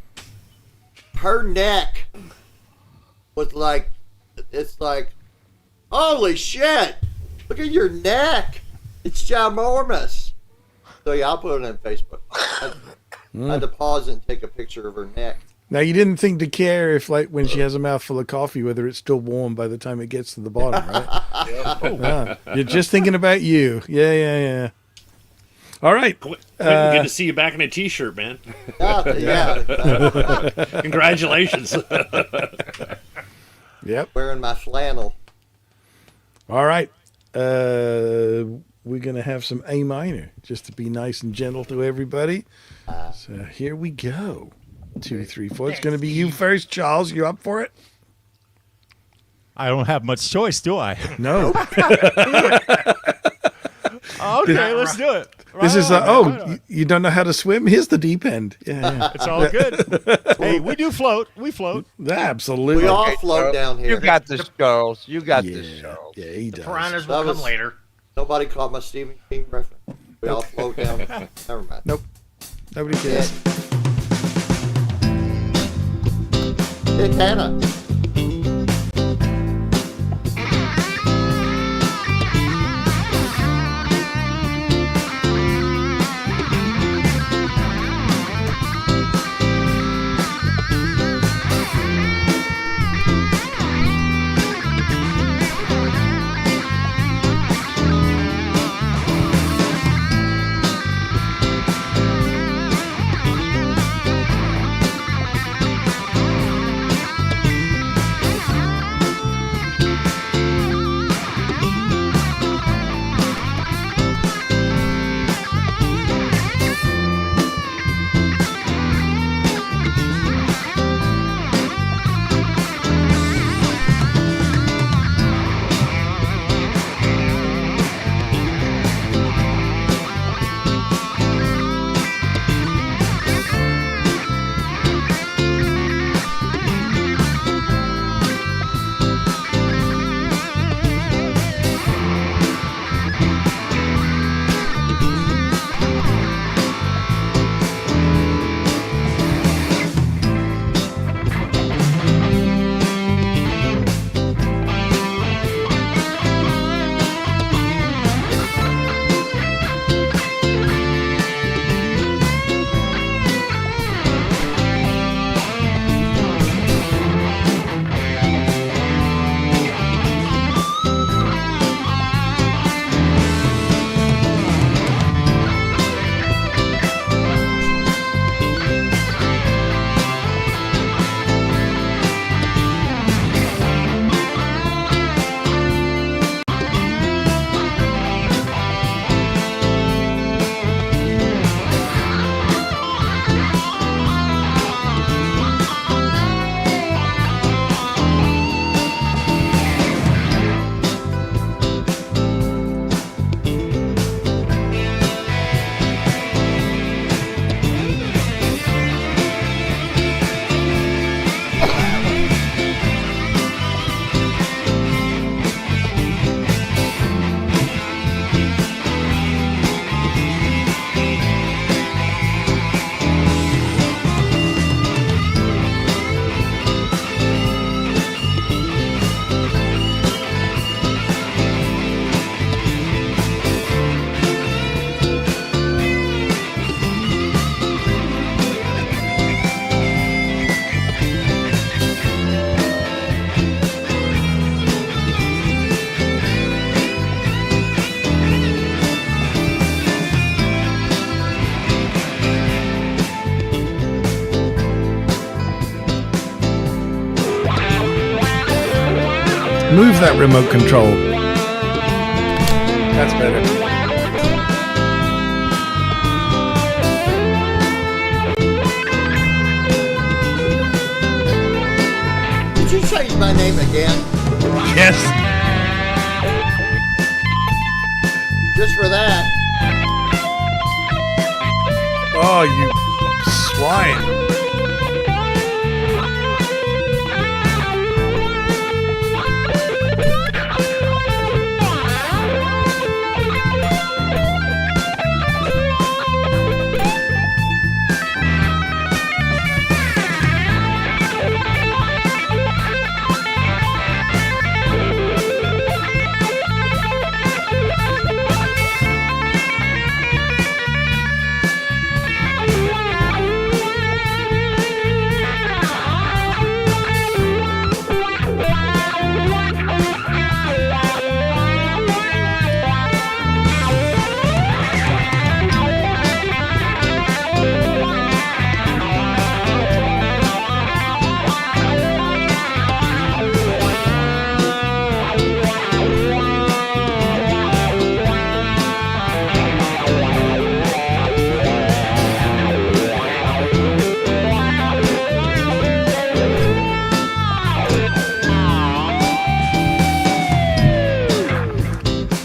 Her neck was like, it's like, holy shit! Look at your neck. It's ginormous. So yeah, I'll put it on Facebook. I had to pause and take a picture of her neck. Now, you didn't think to care if, like, when she has a mouthful of coffee, whether it's still warm by the time it gets to the bottom, right? You're just thinking about you. Yeah. All right. Quentin, good to see you back in a T-shirt, man. Yeah. Congratulations. Yep. Wearing my flannel. All right. We're going to have some A minor, just to be nice and gentle to everybody. So here we go. 2, 3, 4. It's going to be you first, Charles. You up for it? I don't have much choice, do I? No. Okay, let's do it. This is you don't know how to swim? Here's the deep end. Yeah. It's all good. Hey, we do float. We float. Absolutely. We all float down here. You got this, Charles. You got this, Charles. Yeah, he does. Piranhas will come later. Nobody caught my Stephen King reference. We all float down. Never mind. Nope. Nobody cares. It's Hannah. Move that remote control. That's better. Did you say my name again? Yes. Just for that. Oh, you swine.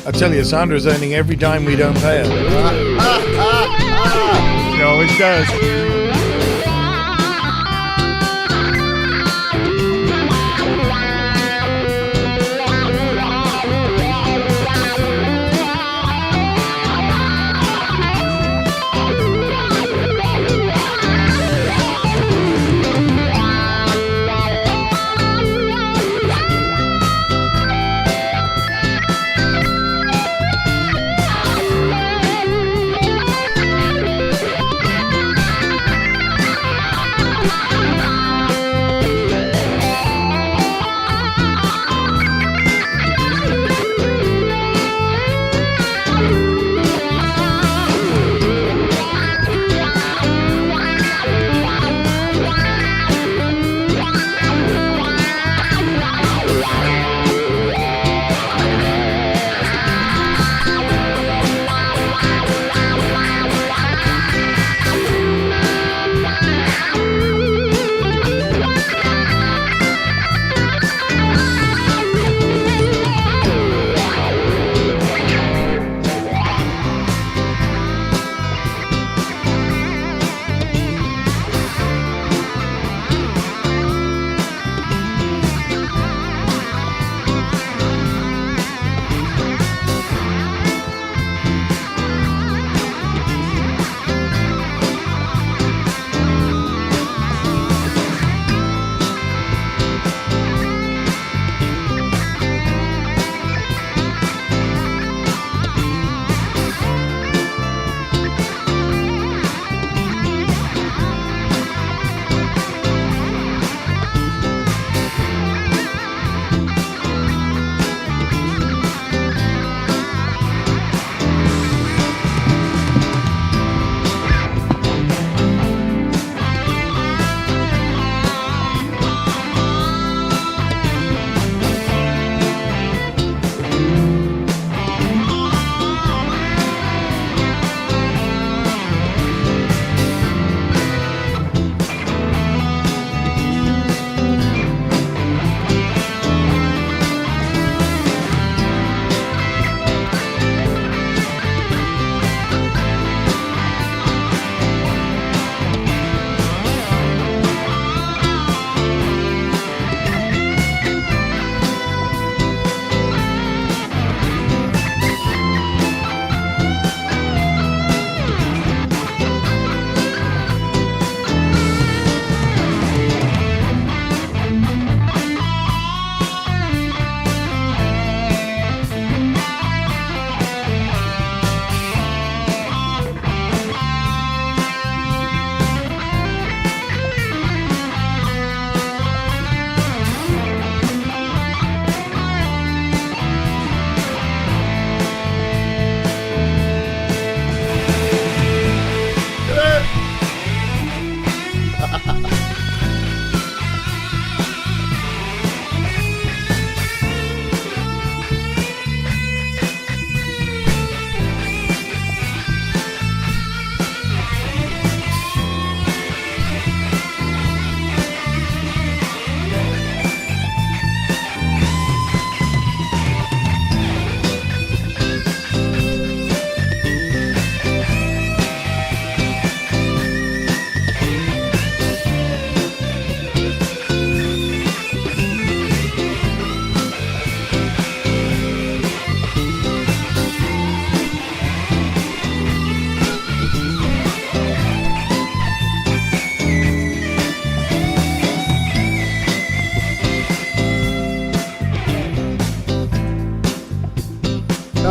I tell you, Sandra's earning every dime we don't pay her. She always does.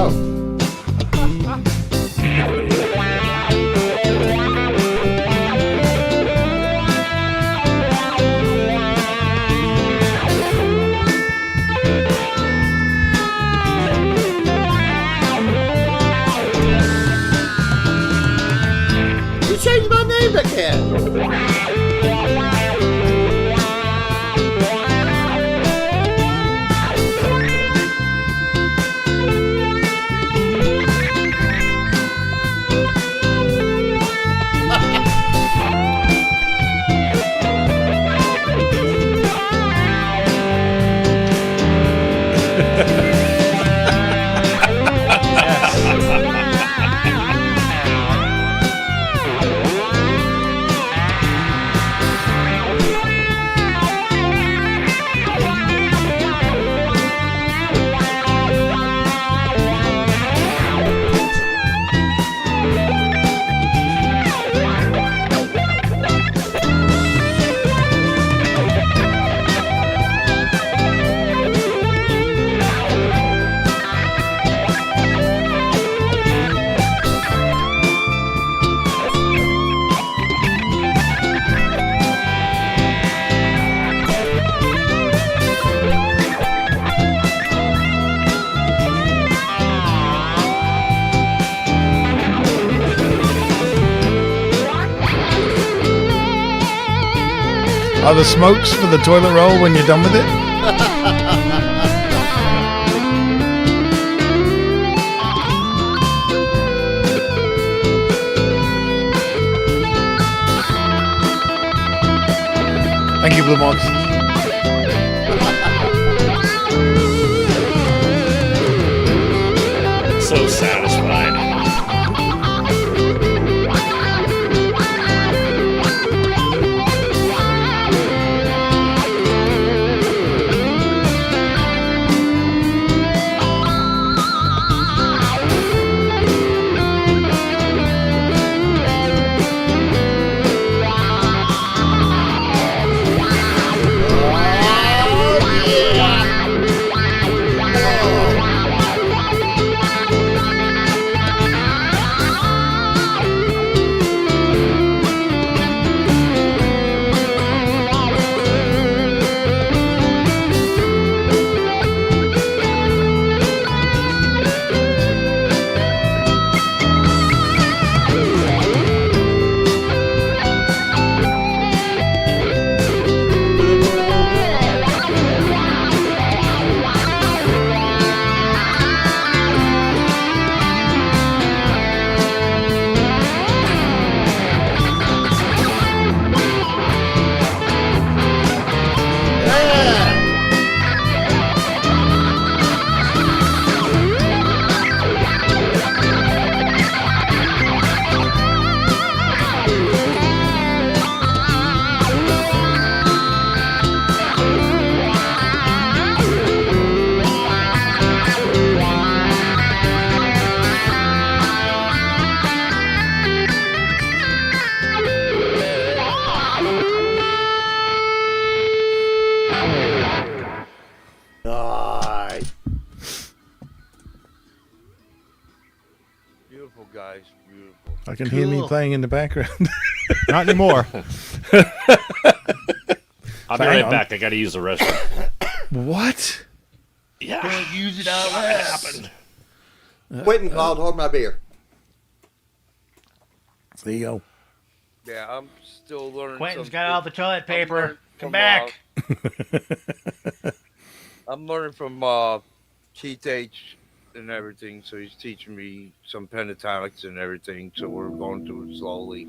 Oh. You changed my name again. Are the smokes for the toilet roll when you're done with it? Thank you, Blue Mox. So satisfied. Beautiful, guys. Beautiful. I can hear me playing in the background. Not anymore. I'll be right back. I got to use the restroom. What? Yeah. Don't use it out loud. Happened. Quentin called, hold my beer. There you go. Yeah, I'm still learning. Quentin's got all the toilet paper. Come back. I'm learning from Keith H and everything, so he's teaching me some pentatonics and everything, so we're going through it slowly.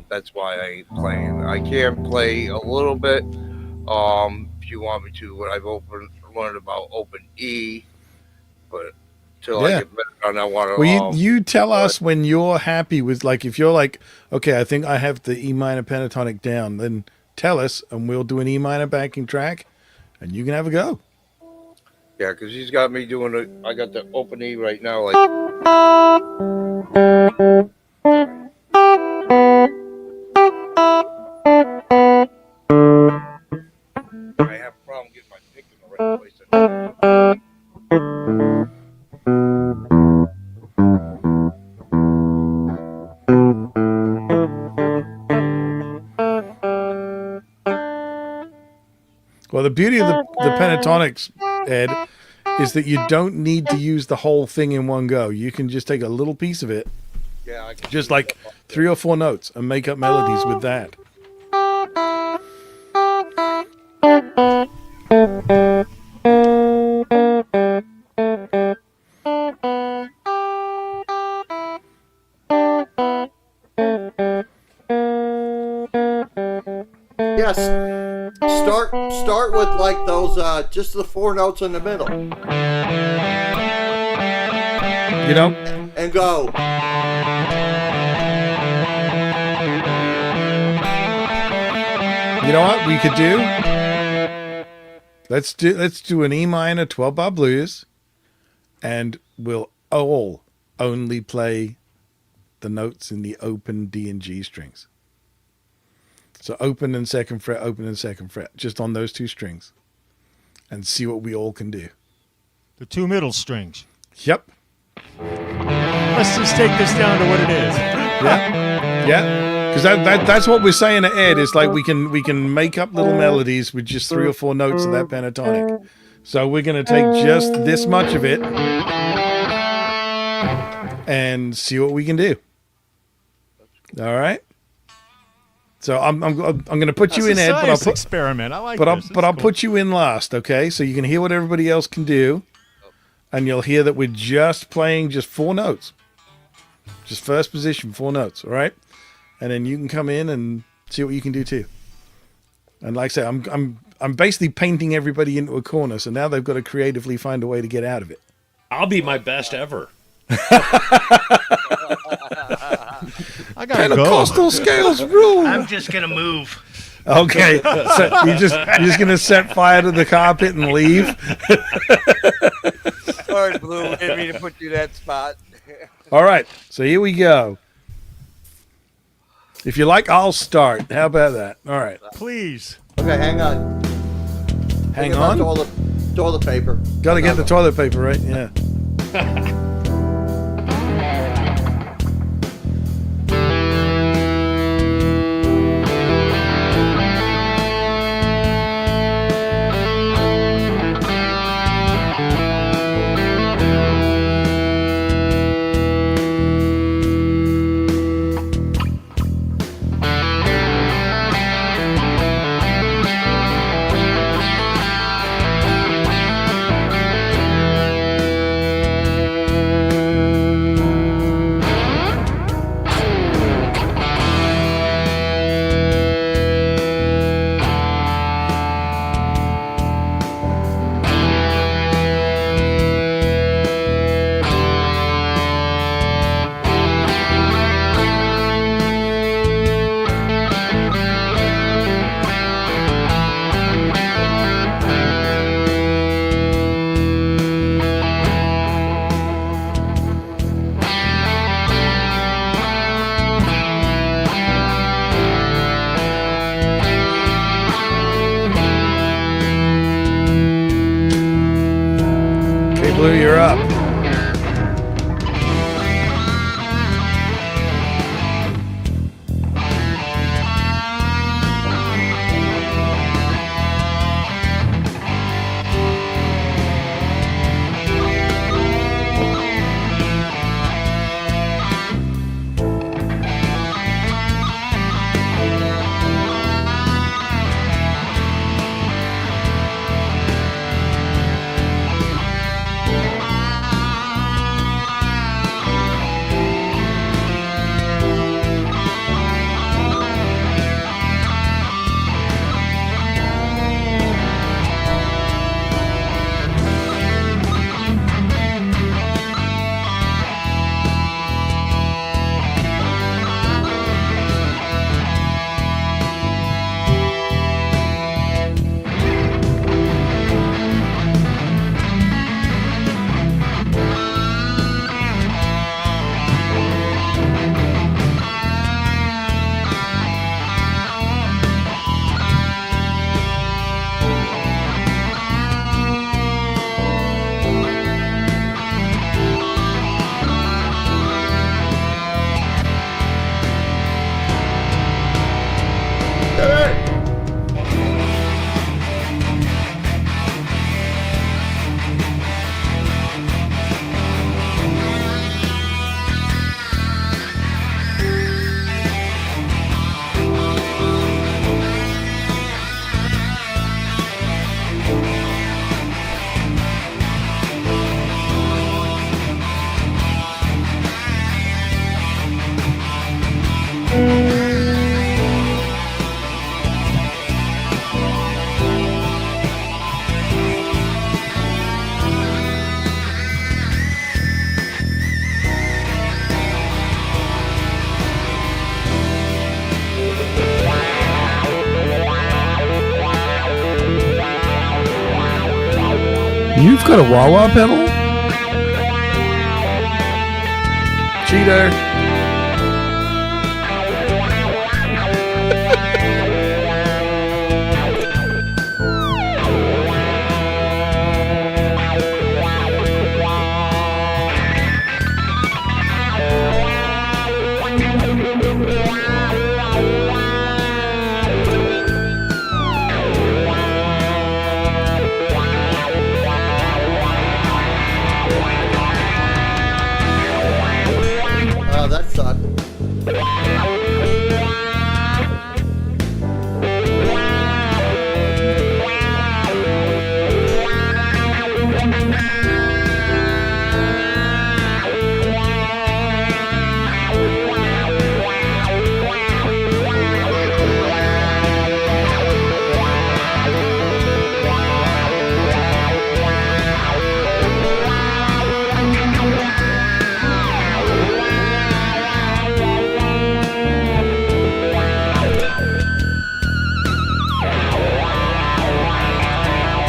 That's why I ain't playing. I can play a little bit, if you want me to, but I've learned about open E, but till I get better on that one. Well, you tell us when you're happy with, like, if you're like, okay, I think I have the E minor pentatonic down, then tell us and we'll do an E minor backing track and you can have a go. Yeah, because he's got me doing it. I got the open E right now. Like, I have a problem getting my pick in the right place. Well, the beauty of the pentatonics, Ed, is that you don't need to use the whole thing in one go. You can just take a little piece of it, just like 3 or 4 notes, and make up melodies with that. Yes. Start with like those just the 4 notes in the middle. You know? And go. You know what we could do? Let's do an E minor 12-bar blues, and we'll all only play the notes in the open D and G strings. So open and 2nd fret, open and 2nd fret, just on those 2 strings, and see what we all can do. The 2 middle strings. Yep. Let's just take this down to what it is. Yeah. Because that's what we're saying to Ed, is like we can make up little melodies with just 3 or 4 notes of that pentatonic. So we're going to take just this much of it and see what we can do. All right. So I'm going to put you in, Ed, but I'll put experiment. I like but this. I'll put you in last, okay? So you can hear what everybody else can do, and you'll hear that we're just playing just 4 notes, just first position 4 notes, all right? And then you can come in and see what you can do too. And like I say, I'm basically painting everybody into a corner, so now they've got to creatively find a way to get out of it. I'll be my best ever. I gotta Pentecostal scales rule. I'm just gonna move. Okay, so you're just gonna set fire to the carpet and leave. Sorry, Blue, didn't mean to put you in that spot. All right, so here we go. If you like, I'll start. How about that? All right. Please. Okay, hang on. Hang on. Toilet paper. Got to get the toilet paper, right? Yeah. Blue, you're up. You've got a wah-wah pedal? Cheater. Oh, that sucked.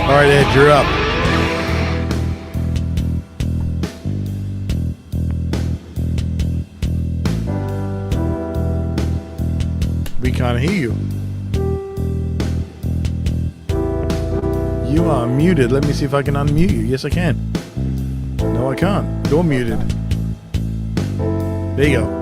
All right, Ed, you're up. We can't hear you. You are muted. Let me see if I can unmute you. Yes, I can. No, I can't. You're muted. There you go.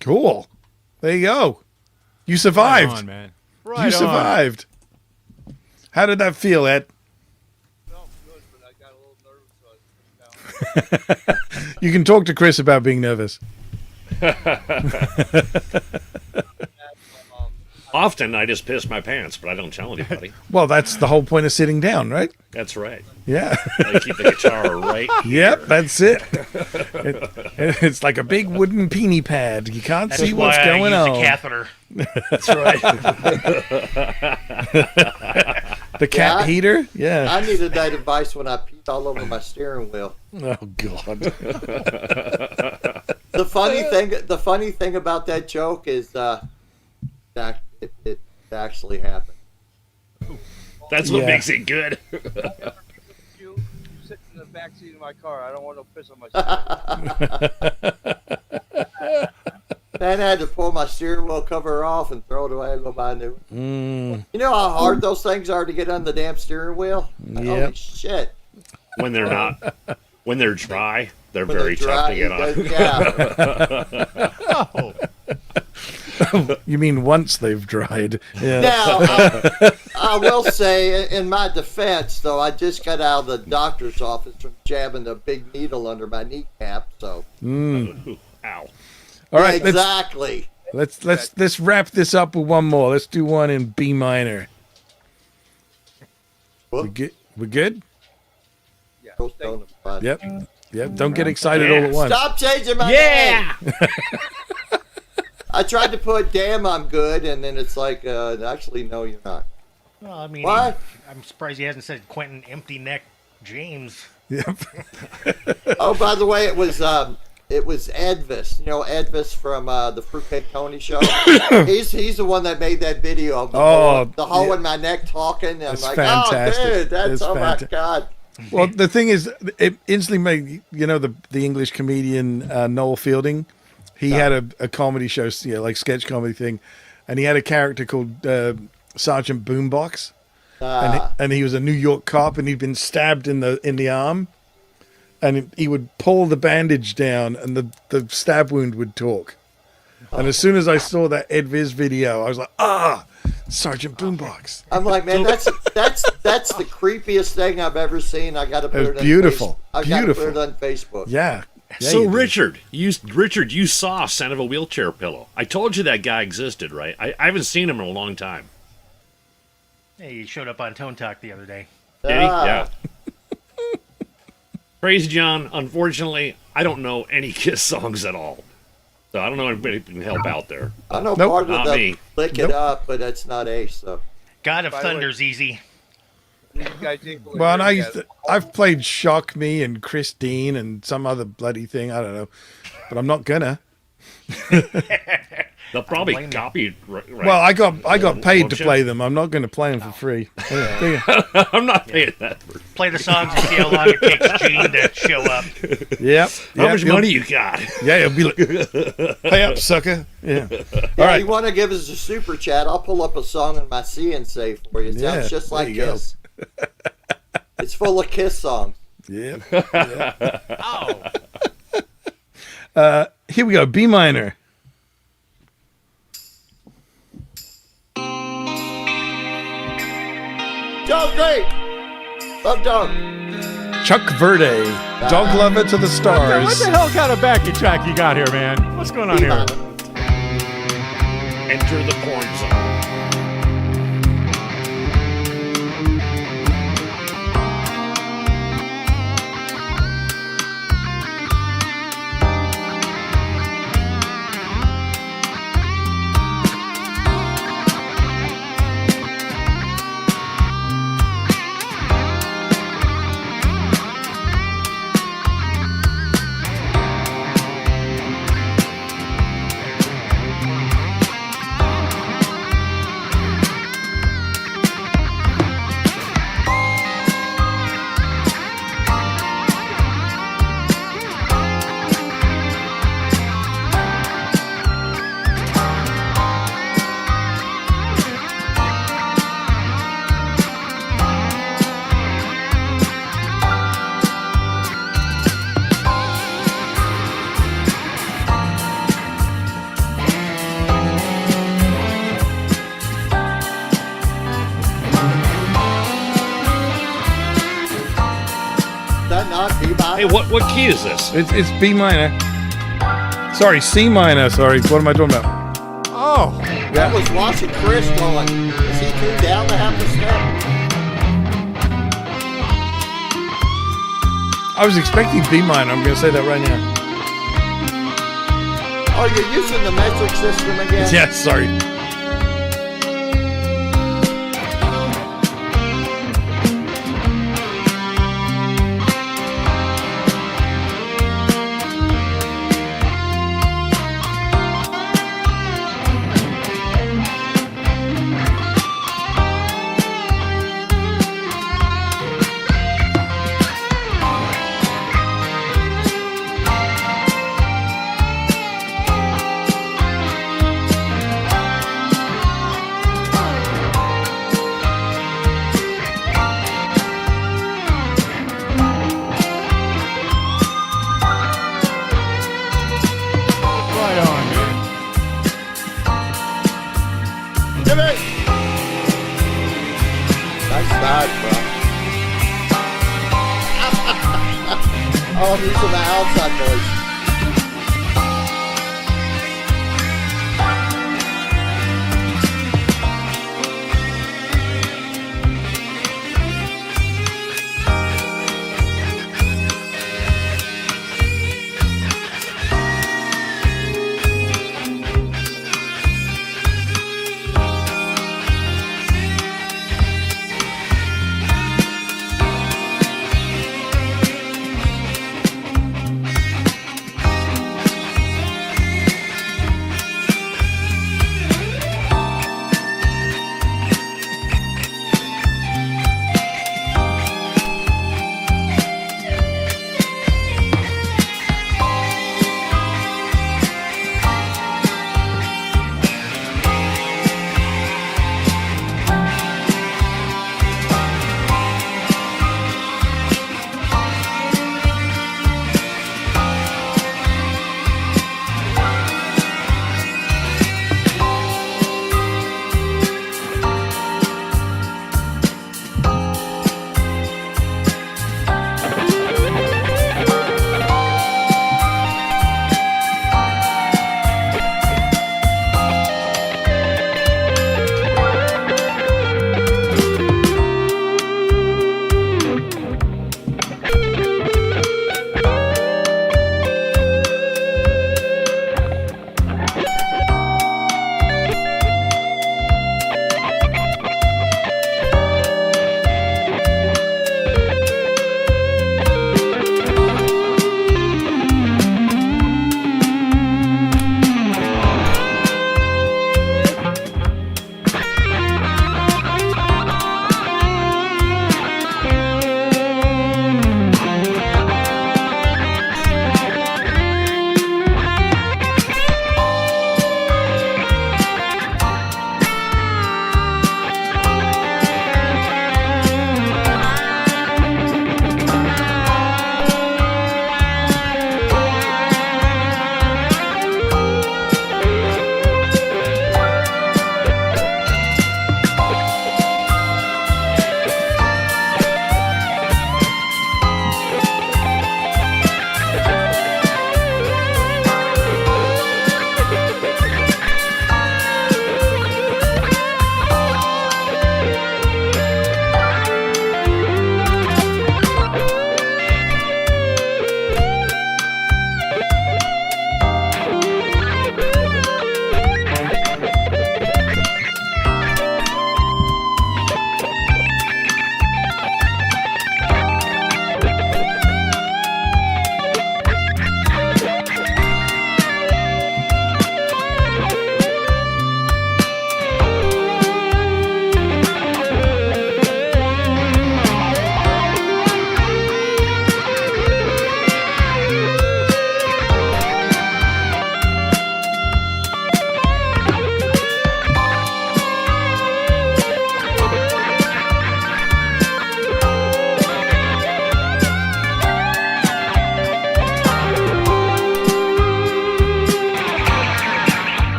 Cool. There you go. You survived. Right on, man. Right You survived. How did that feel, Ed? You can talk to Chris about being nervous. Often I just piss my pants, but I don't tell anybody. Well, that's the whole point of sitting down, right? That's right. Yeah. I keep the guitar right here. Yep, that's it. It's like a big wooden peony pad. You can't see what's going on. The catheter. That's right. The cat heater? Yeah. I needed that advice when I peed all over my steering wheel. Oh God. The funny thing about that joke is that it actually happened. That's what makes it good. You sit in the back seat of my car. I don't want no piss on my steering. Then I had to pull my steering wheel cover off and throw it away and go buy a new one. You know how hard those things are to get on the damn steering wheel? Holy shit. When they're dry, they're very tough to get on. Yeah. You mean once they've dried? Yeah. Now, I will say, in my defense, though, I just got out of the doctor's office from jabbing a big needle under my kneecap. So, Ow. All right, exactly. Let's wrap this up with one more. Let's do one in B minor. We good? Yeah. Yep. Yep. Don't get excited all at once. Stop changing my name. I tried to put damn I'm good, and then it's like, actually, no, you're not. Well, I mean, What? I'm surprised he hasn't said Quentin Empty Neck James. Yep. Oh, by the way, it was Edvis. You know Edvis from the Fruitcake Tony show. he's the one that made that video of the hole in my neck talking. And I'm That's like, fantastic. oh, dude, that's my god. Well, the thing is, it instantly made the English comedian Noel Fielding. He had a comedy show, like sketch comedy thing, and he had a character called Sergeant Boombox, and he was a New York cop, and he'd been stabbed in the arm, and he would pull the bandage down, and the stab wound would talk. And as soon as I saw that Ed Viz video, I was like, Sergeant Boombox. I'm like, man, that's the creepiest thing I've ever seen. I got to put it on beautiful. I got to put it on Facebook. Yeah. So Richard, you saw Son of a Wheelchair Pillow. I told you that guy existed, right? I haven't seen him in a long time. Hey, he showed up on Tone Talk the other day. Did he? Yeah. Praise John. Unfortunately, I don't know any Kiss songs at all. So I don't know anybody who can help out there. I know part of me. Lick It Up, but that's not Ace. So. God of Thunder's easy. Well, and I've played Shock Me and Christine and some other bloody thing. I don't know, but I'm not gonna. They'll probably copy. Right. Well, I got paid to play them. I'm not going to play them for free. I'm not paying that. Play the songs and see how long it takes Gene to show up. Yep. How much money you got? Yeah, it'll be like, pay up, sucker. Yeah. All right. You want to give us a super chat? I'll pull up a song in my CNC for you. It sounds just like Kiss. It's full of Kiss songs. Yep. Here we go. B minor. Joe, great. Love Dog. Chuck Verde. Dog Lover to the Stars. What the hell kind of backing track you got here, man? What's going on here? Enter the porn zone. Hey, what key is this? It's B minor. Sorry, C minor. Sorry, what am I talking about? Oh, that was watching Chris going. Is he too down to have the step? I was expecting B minor. I'm going to say that right now. Oh, you're using the metric system again? Yes, sorry. Oh, I'm using the outside voice.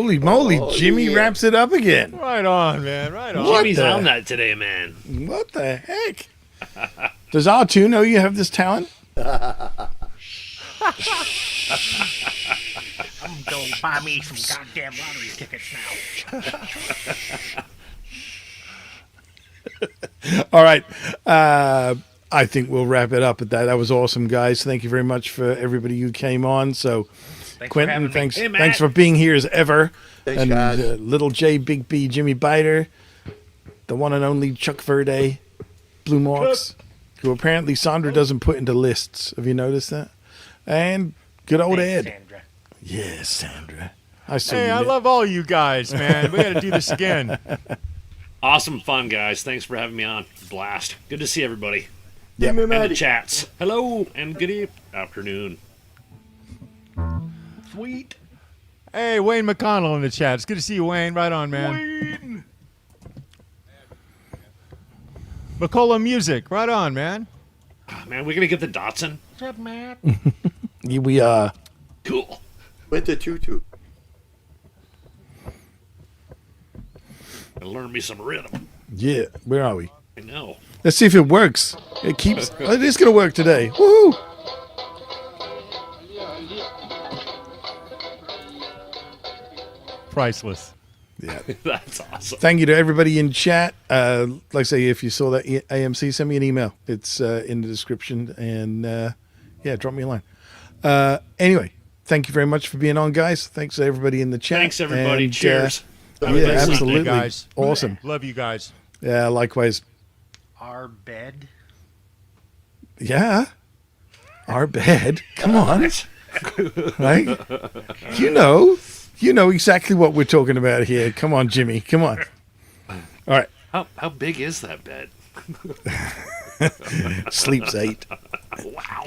Holy moly, Jimmy wraps it up again. Right on, man. Right on. Jimmy's on that today, man. What the heck? Does R2 know you have this talent? I'm going to buy me some goddamn lottery tickets now. All right. I think we'll wrap it up at that. That was awesome, guys. Thank you very much for everybody who came on. So, Quentin, thanks for being here as ever. Thanks, and guys. Little J, Big B, Jimmy Biter, the one and only Chuck Verde, Blue Marks, who apparently Sandra doesn't put into lists. Have you noticed that? And good old Ed. Sandra. Yes, Sandra. Hey, I love all you guys, man. We got to do this again. Awesome fun, guys. Thanks for having me on. Blast. Good to see everybody. Yep. And the chats. Hello and good afternoon. Sweet. Hey, Wayne McConnell in the chat. It's good to see you, Wayne. Right on, man. Wayne. McCullough Music. Right on, man. Oh, man, we're going to get the Datsun. What's up, Matt? We are. Cool. With the tutu. I learned me some rhythm. Yeah. Where are we? I know. Let's see if it works. It keeps. It is going to work today. Woohoo! Priceless. Yeah. That's awesome. Thank you to everybody in chat. Like I say, if you saw that AMC, send me an email. It's in the description. And yeah, drop me a line. Anyway, thank you very much for being on, guys. Thanks to everybody in the chat. Thanks, everybody. And, Cheers. Yeah, Thanks, absolutely. guys. Awesome. Love you guys. Yeah, likewise. Our bed. Yeah. Our bed. Come on. Right? You know exactly what we're talking about here. Come on, Jimmy. Come on. All right. How big is that bed? Sleeps 8. Wow.